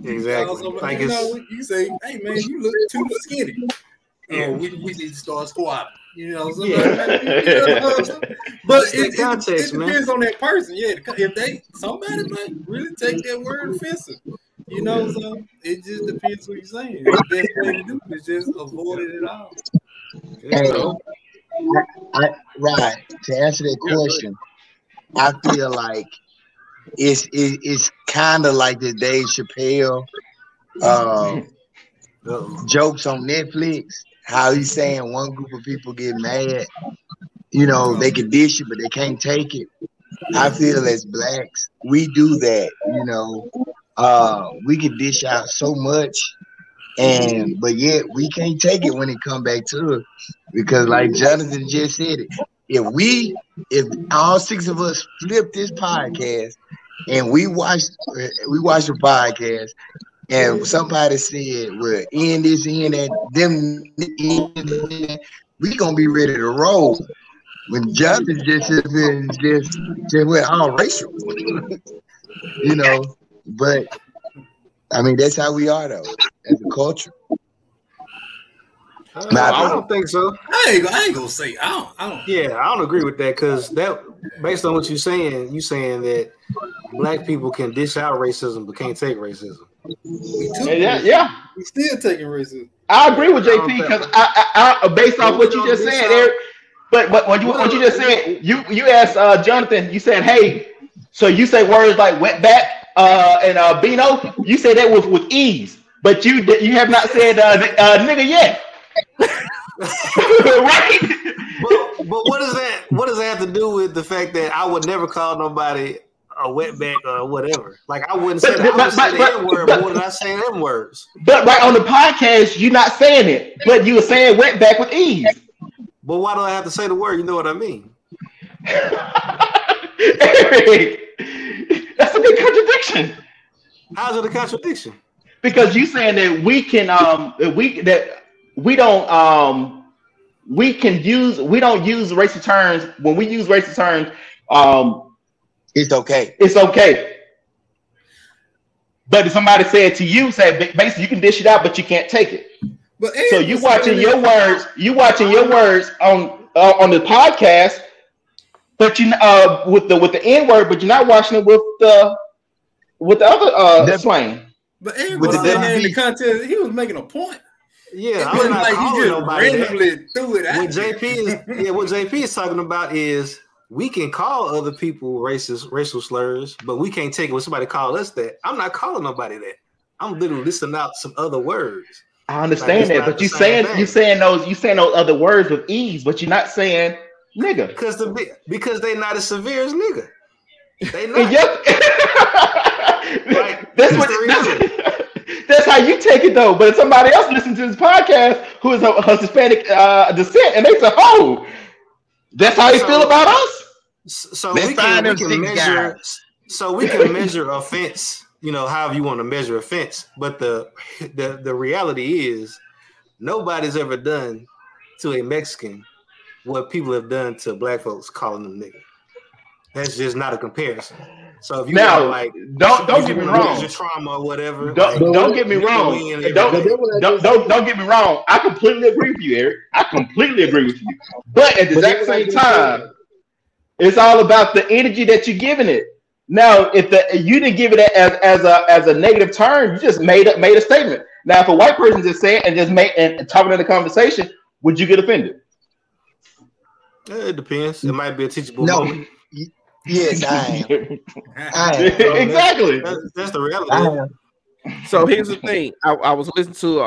Exactly. You say, hey man, you look too skinny. Oh, we need to start squatting. You know, so Yeah. but It's the context, it depends on that person. Yeah, if somebody might really take that word offensive. You know, so it just depends what you're saying. The best way to do it is just avoid it at all. Hey, right. To answer that question, I feel like it's kind of like the Dave Chappelle jokes on Netflix. How he's saying one group of people get mad, you know, they can dish it, but they can't take it. I feel as blacks, we do that, you know. We can dish out so much, but yet we can't take it when it come back to us. Because like Jonathan just said it, if all six of us flip this podcast and we watch the podcast and somebody said, well, end this, end that, them, we gonna be ready to roll. When Jonathan just went all racial, you know. But I mean, that's how we are though, as a culture. I don't think so. I ain't gonna say I don't. Yeah, I don't agree with that because that, based on what you're saying that black people can dish out racism but can't take racism. Yeah. We still taking racism. I agree with JP because I based off what you just said, Eric. But what you just said, you asked Jonathan. You said, hey, so you say words like wetback and Bino. You say that with ease, but you have not said nigga yet. Right? But what does that have to do with the fact that I would never call nobody a wetback or whatever? Like I wouldn't say that. I would say the N-word more than I say them words. But right on the podcast, you're not saying it, but you were saying wetback with ease. But why do I have to say the word? You know what I mean? Eric, that's a big contradiction. How's it a contradiction? Because you saying that we can we don't use racist terms. When we use racist terms, it's okay. It's okay. But if somebody said to you, say basically you can dish it out, but you can't take it. But so you watching your words on the podcast, but you with the N-word, but you're not watching it with the other slang. But Aaron was in the contest. He was making a point. Yeah, I was not like he just randomly threw it out. What JP is talking about is we can call other people racial slurs, but we can't take it when somebody call us that. I'm not calling nobody that. I'm literally listing out some other words. I understand that, but you saying those other words with ease, but you're not saying nigga because they're not as severe as nigga. They not. That's how you take it though. But if somebody else listens to this podcast who is a Hispanic descent, and they say, "Oh, that's how you feel about us." So we can measure. So we can measure offense. You know, however you want to measure offense. But the reality is, nobody's ever done to a Mexican what people have done to black folks, calling them nigga. That's just not a comparison. So if you now, like, don't get me wrong, your trauma or whatever. Don't get me wrong. Don't get me wrong. I completely agree with you, Eric. I completely agree with you. But at the exact same time, it's all about the energy that you're giving it. Now, if you didn't give it as a negative term, you just made a statement. Now, if a white person just said and talking in the conversation, would you get offended? It depends. It might be a teachable moment. Yes, I am. Exactly. That's the reality. So here's the thing. I was listening to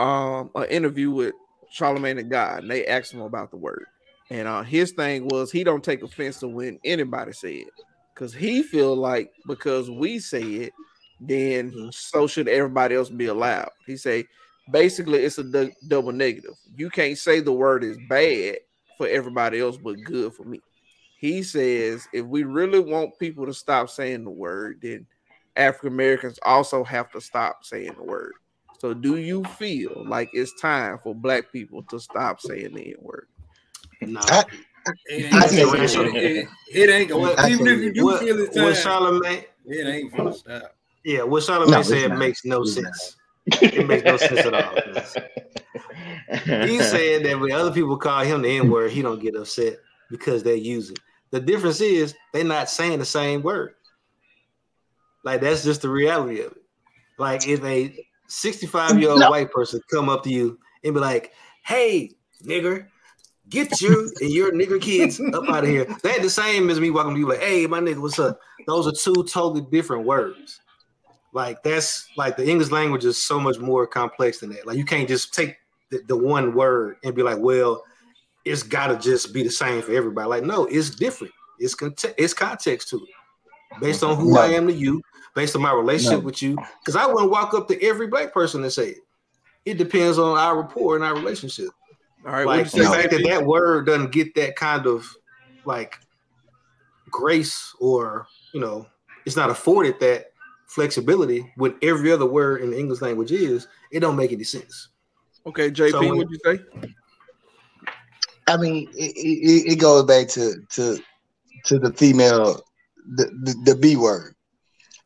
an interview with Charlamagne the God, and they asked him about the word. And his thing was he don't take offense to when anybody say it. Because he feel like because we say it, then so should everybody else be allowed. He say, basically, it's a double negative. You can't say the word is bad for everybody else, but good for me. He says, if we really want people to stop saying the word, then African Americans also have to stop saying the word. So do you feel like it's time for black people to stop saying the N-word? No. It ain't going. Even if you do feel it's time, Charlamagne, it ain't gonna stop. Yeah, what Charlamagne said makes no sense. It makes no sense at all. He said that when other people call him the N-word, he don't get upset because they use it. The difference is they're not saying the same word. Like, that's just the reality of it. Like, if a 65-year-old white person come up to you and be like, hey, nigger, get you and your nigger kids up out of here. That ain't the same as me walking to you like, hey, my nigga, what's up? Those are two totally different words. Like, that's like the English language is so much more complex than that. Like, you can't just take the one word and be like, well, it's got to just be the same for everybody. Like, no, it's different. It's context to it. Based on who I am to you, based on my relationship with you. Because I wouldn't walk up to every black person and say it. It depends on our rapport and our relationship. All right, like the fact that word doesn't get that kind of like grace, or it's not afforded that flexibility when every other word in the English language is, it don't make any sense. Okay, JP, what'd you say? I mean, it goes back to the female, the B word.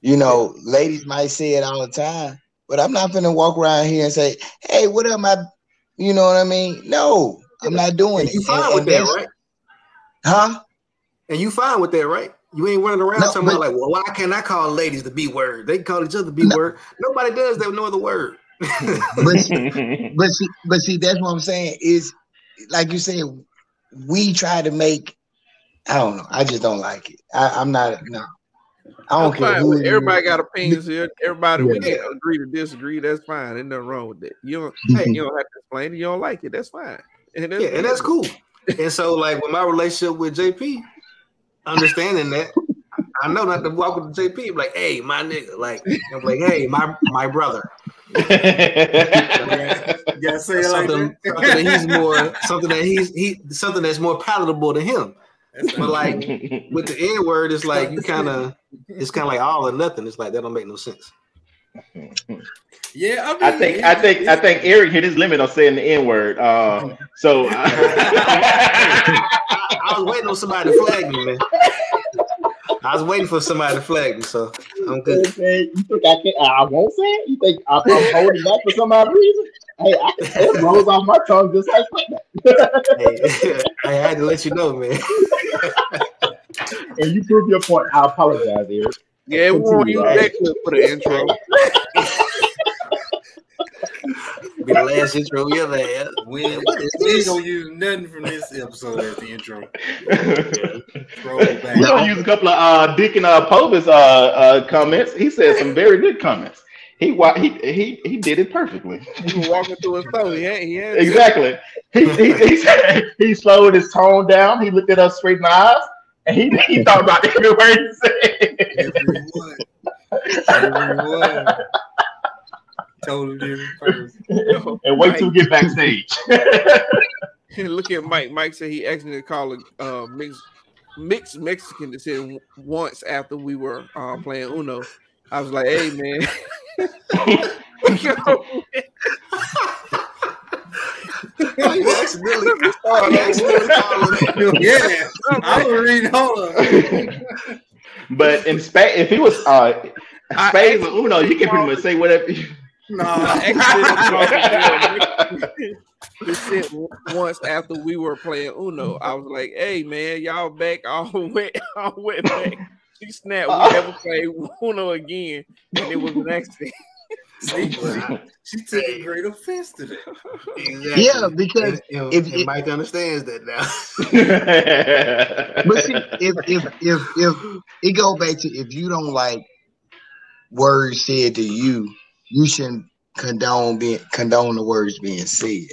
Ladies might say it all the time, but I'm not gonna walk around here and say, "Hey, what up, my?" You know what I mean? No, I'm not doing it. You fine with that, right? Huh? And you fine with that, right? You ain't running around talking about like, well, why can't I call ladies the B word? They can call each other the B word. Nobody does that with no other word. but see, that's what I'm saying. Is like you said, we try to make. I don't know. I just don't like it. I'm not. No. I don't care who. Everybody got opinions here. Everybody, we can agree to disagree. That's fine. There's nothing wrong with that. You don't have to explain it. You don't like it. That's fine. And that's cool. And so, like, with my relationship with JP, understanding that, I know not to walk with JP. I'm like, hey, my nigga. Like, I'm like, hey, my brother. You gotta say it like that. Something that's more palatable to him. But like with the N word, it's like it's kind of like all or nothing. It's like that don't make no sense. Yeah, I think Eric hit his limit on saying the N word. So I was waiting on somebody to flag me, man. I was waiting for somebody to flag me, so I'm good. You think I won't say it? You think I'm holding back for some odd reason? Hey, it rolls off my tongue just like that. Hey, I had to let you know, man. And you proved your point. I apologize, Eric. Yeah, we won't use that clip for the intro. Be the last intro we ever had. We ain't gonna use nothing from this episode as the intro. We're gonna use a couple of Deacon Povis comments. He said some very good comments. He did it perfectly. He was walking through his phone. Yeah. Exactly. He slowed his tone down. He looked at us straight in the eyes, and he thought about every word he said. Everyone. Totally different person. And wait till we get backstage. Look at Mike. Mike said he accidentally called a mixed Mexican that said once after we were playing Uno. I was like, hey, man. Yeah, I'm reading. Hold on. But in Spain, if he was Spain with Uno, you can pretty much say whatever. No, he said once after we were playing Uno, I was like, "Hey, man, y'all back all wet back." She snapped. We never played Uno again, and it was an accident. She took a great offense to that. Exactly. Yeah, because if Mike understands that now. But see, if it goes back to, if you don't like words said to you, you shouldn't condone the words being said.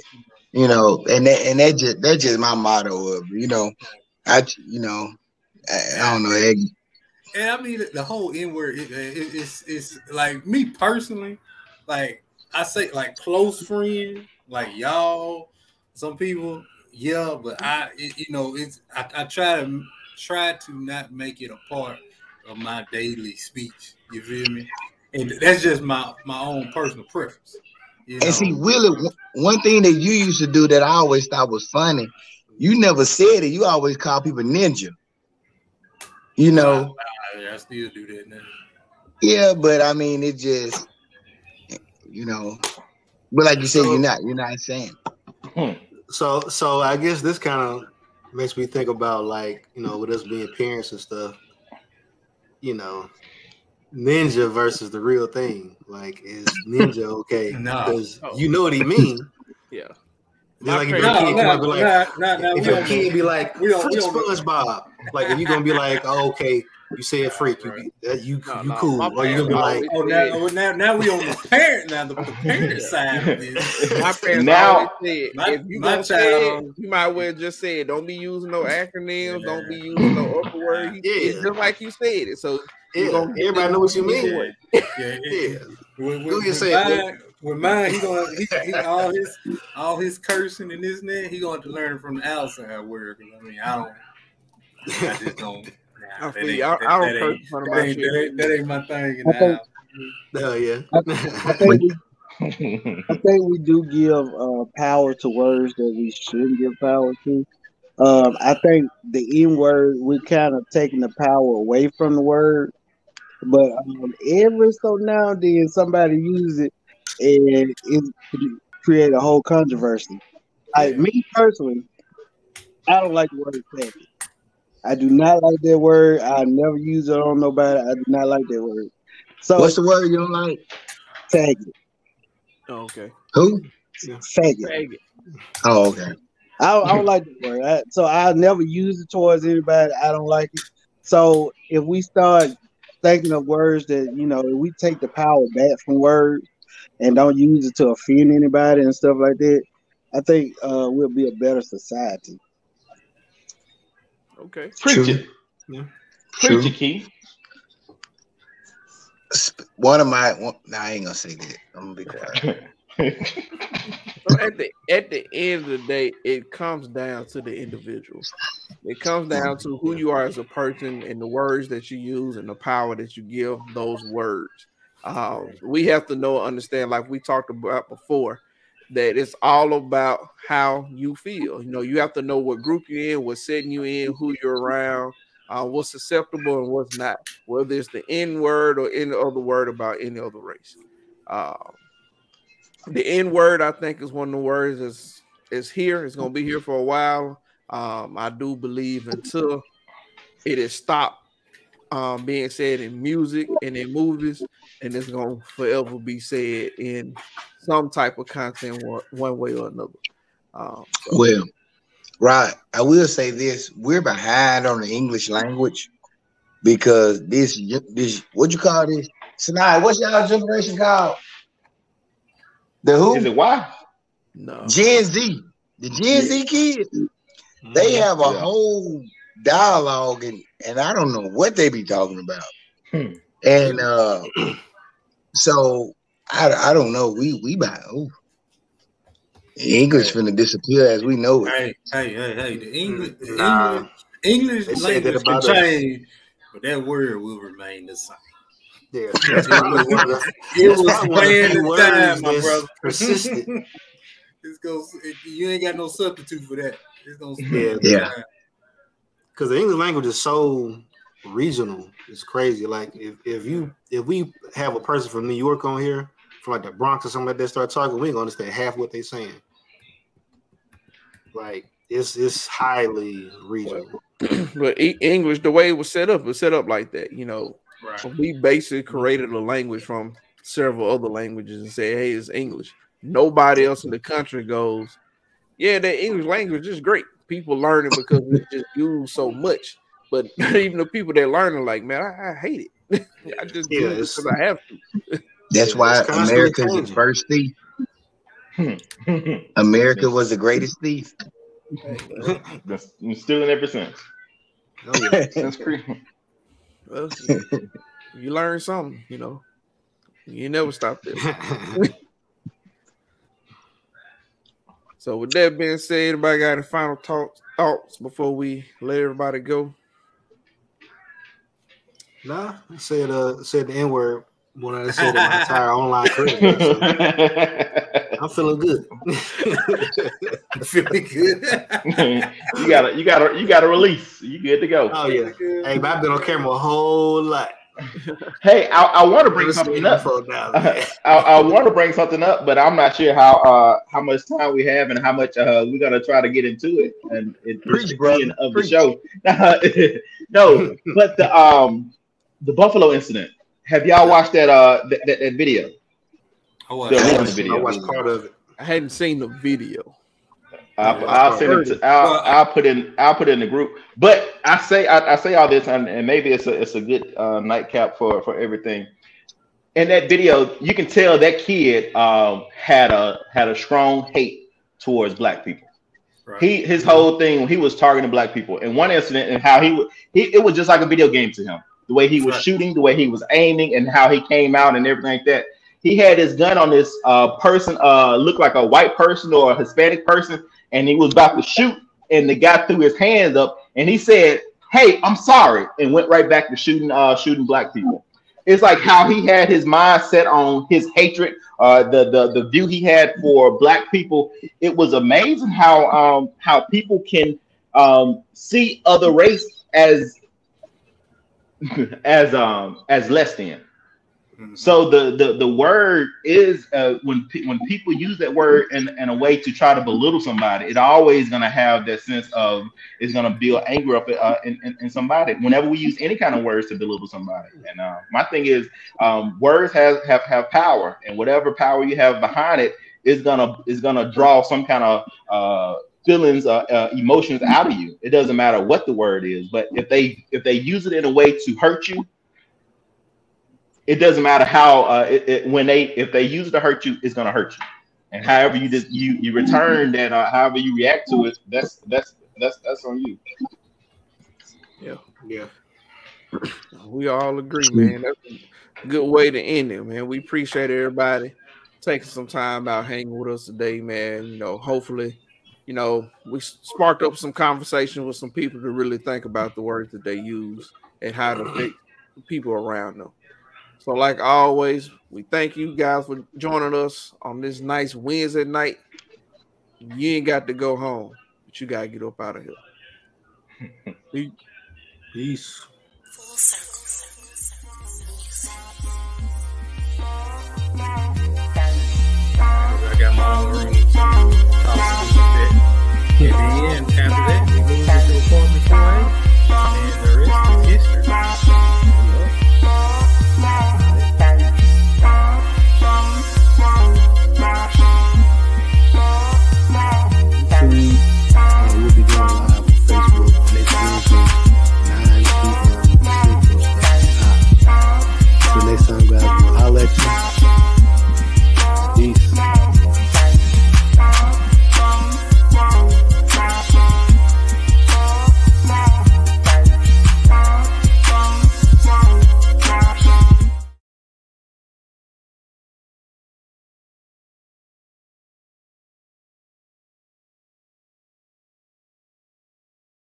And that's just my motto of I don't know. And I mean, the whole N-word, it's like, me personally, like I say, like close friend, like y'all, some people, yeah, but I try to not make it a part of my daily speech. You feel me? And that's just my own personal preference. And see, Willie, one thing that you used to do that I always thought was funny, you never said it. You always call people ninja. I still do that now. Yeah, but I mean, it just, you But like you said, you're not saying. So I guess this kind of makes me think about, like, you know, with us being parents and stuff, you know, ninja versus the real thing. Like, is ninja okay? No. Because you know what he mean. Yeah. Just like if your kid come up and be like, if your kid be like, we don't SpongeBob, like if you gonna be like, oh, okay, you said freak, you cool, or you gonna be like, now we on the parent the parent side of this. My parents Now- always said, if you gonna say it, you might well just say it. Don't be using no acronyms, don't be using no upper words. It's just like you said it. So everybody know what you mean. Yeah. With mine, he all his cursing and this and that, he gonna have to learn it from the outside world. I mean, I just don't. I don't curse in front of my children. That ain't my thing in the house. Hell yeah. I think we do give power to words that we shouldn't give power to. I think the N word, we're kind of taking the power away from the word, but every so now and then somebody uses it and it create a whole controversy. Like me personally, I don't like the word faggot. I do not like that word. I never use it on nobody. I do not like that word. So What's the word you don't like? faggot. Oh, okay. Who? Faggot. Oh, okay. I don't like the word. So I never use it towards anybody. I don't like it. So if we start thinking of words that, you know, if we take the power back from words and don't use it to offend anybody and stuff like that, I think we'll be a better society. Okay. Preach it. Yeah. Preach it, Keith. One of my, I ain't gonna say that. I'm gonna be quiet. So at the end of the day, it comes down to the individual. It comes down to who you are as a person and the words that you use and the power that you give those words. We have to know and understand, like we talked about before, that it's all about how you feel. You know, you have to know what group you're in, what's setting you in, who you're around, what's acceptable and what's not, whether it's the N word or any other word about any other race. The N word, I think, is one of the words is here. It's going to be here for a while. I do believe until it is stopped being said in music and in movies, and it's going to forever be said in some type of content one way or another. Well, right. I will say this: we're behind on the English language because this what you call this? Sinai, what's y'all generation called? The who? Is it why? No. Gen Z. The Gen Z kids. They have a whole dialogue and I don't know what they be talking about. And so I don't know. We by English finna disappear as we know it. Hey, the English language can change, but that word will remain the same. Yeah, it was playing the time, my brother. Persistent. You ain't got no substitute for that. It's gonna because the English language is so regional. It's crazy. Like if we have a person from New York on here, from like the Bronx or something like that, start talking, we ain't gonna understand half what they're saying. Like it's highly regional. But English, the way it was set up like that. You know, we basically created a language from several other languages and say, hey, it's English. Nobody else in the country goes, yeah, the English language is great. People learn it because it's just used so much. But even the people that learn are like, man, I hate it. I just do it because I have to. That's why America's the first thief. America was the greatest thief. Been stealing ever since. Oh, yeah. Since Well, you learn something, you know. You never stop there. So with that being said, everybody got any final thoughts before we let everybody go? Nah, I said the N-word when I said it my entire online career. So I'm feeling good. Feeling good. you got a release. You good to go. Oh yeah. Hey, but I've been on camera a whole lot. Hey, I want to bring something up. I want to bring something up, but I'm not sure how much time we have and how much we're gonna try to get into it. And it's the beginning of the show. No, but the Buffalo incident. Have y'all watched that video? I watched I watched part of it. I hadn't seen the video. I'll send it. I'll put in the group. But I say all this, and maybe it's a good nightcap for everything. In that video, you can tell that kid had a strong hate towards black people. Right. His whole thing, he was targeting black people. In one incident, and how it was just like a video game to him. The way he was shooting, the way he was aiming, and how he came out and everything like that. He had his gun on this person, looked like a white person or a Hispanic person. And he was about to shoot, and the guy threw his hands up, and he said, "Hey, I'm sorry," and went right back to shooting black people. It's like how he had his mind set on his hatred, the view he had for black people. It was amazing how people can see other race as less than. So the word is when people use that word in a way to try to belittle somebody, it always gonna have that sense of it's gonna build anger up in somebody. Whenever we use any kind of words to belittle somebody, and my thing is words have power, and whatever power you have behind it is gonna draw some kind of feelings, emotions out of you. It doesn't matter what the word is, but if they use it in a way to hurt you. It doesn't matter how if they use it to hurt you, it's gonna hurt you. And however you return that, however you react to it, that's on you. Yeah. We all agree, man. That's a good way to end it, man. We appreciate everybody taking some time out hanging with us today, man. You know, hopefully, you know, we sparked up some conversation with some people to really think about the words that they use and how to affect the people around them. So like always, we thank you guys for joining us on this nice Wednesday night. You ain't got to go home, but you got to get up out of here. Peace. Full circle. I got my own room. At the end, after that, we move to apartment 4A, and the rest is history. We'll be going live on Facebook next Wednesday, 9 p.m. Central Standard Time. Till next time, guys, we'll holler at you.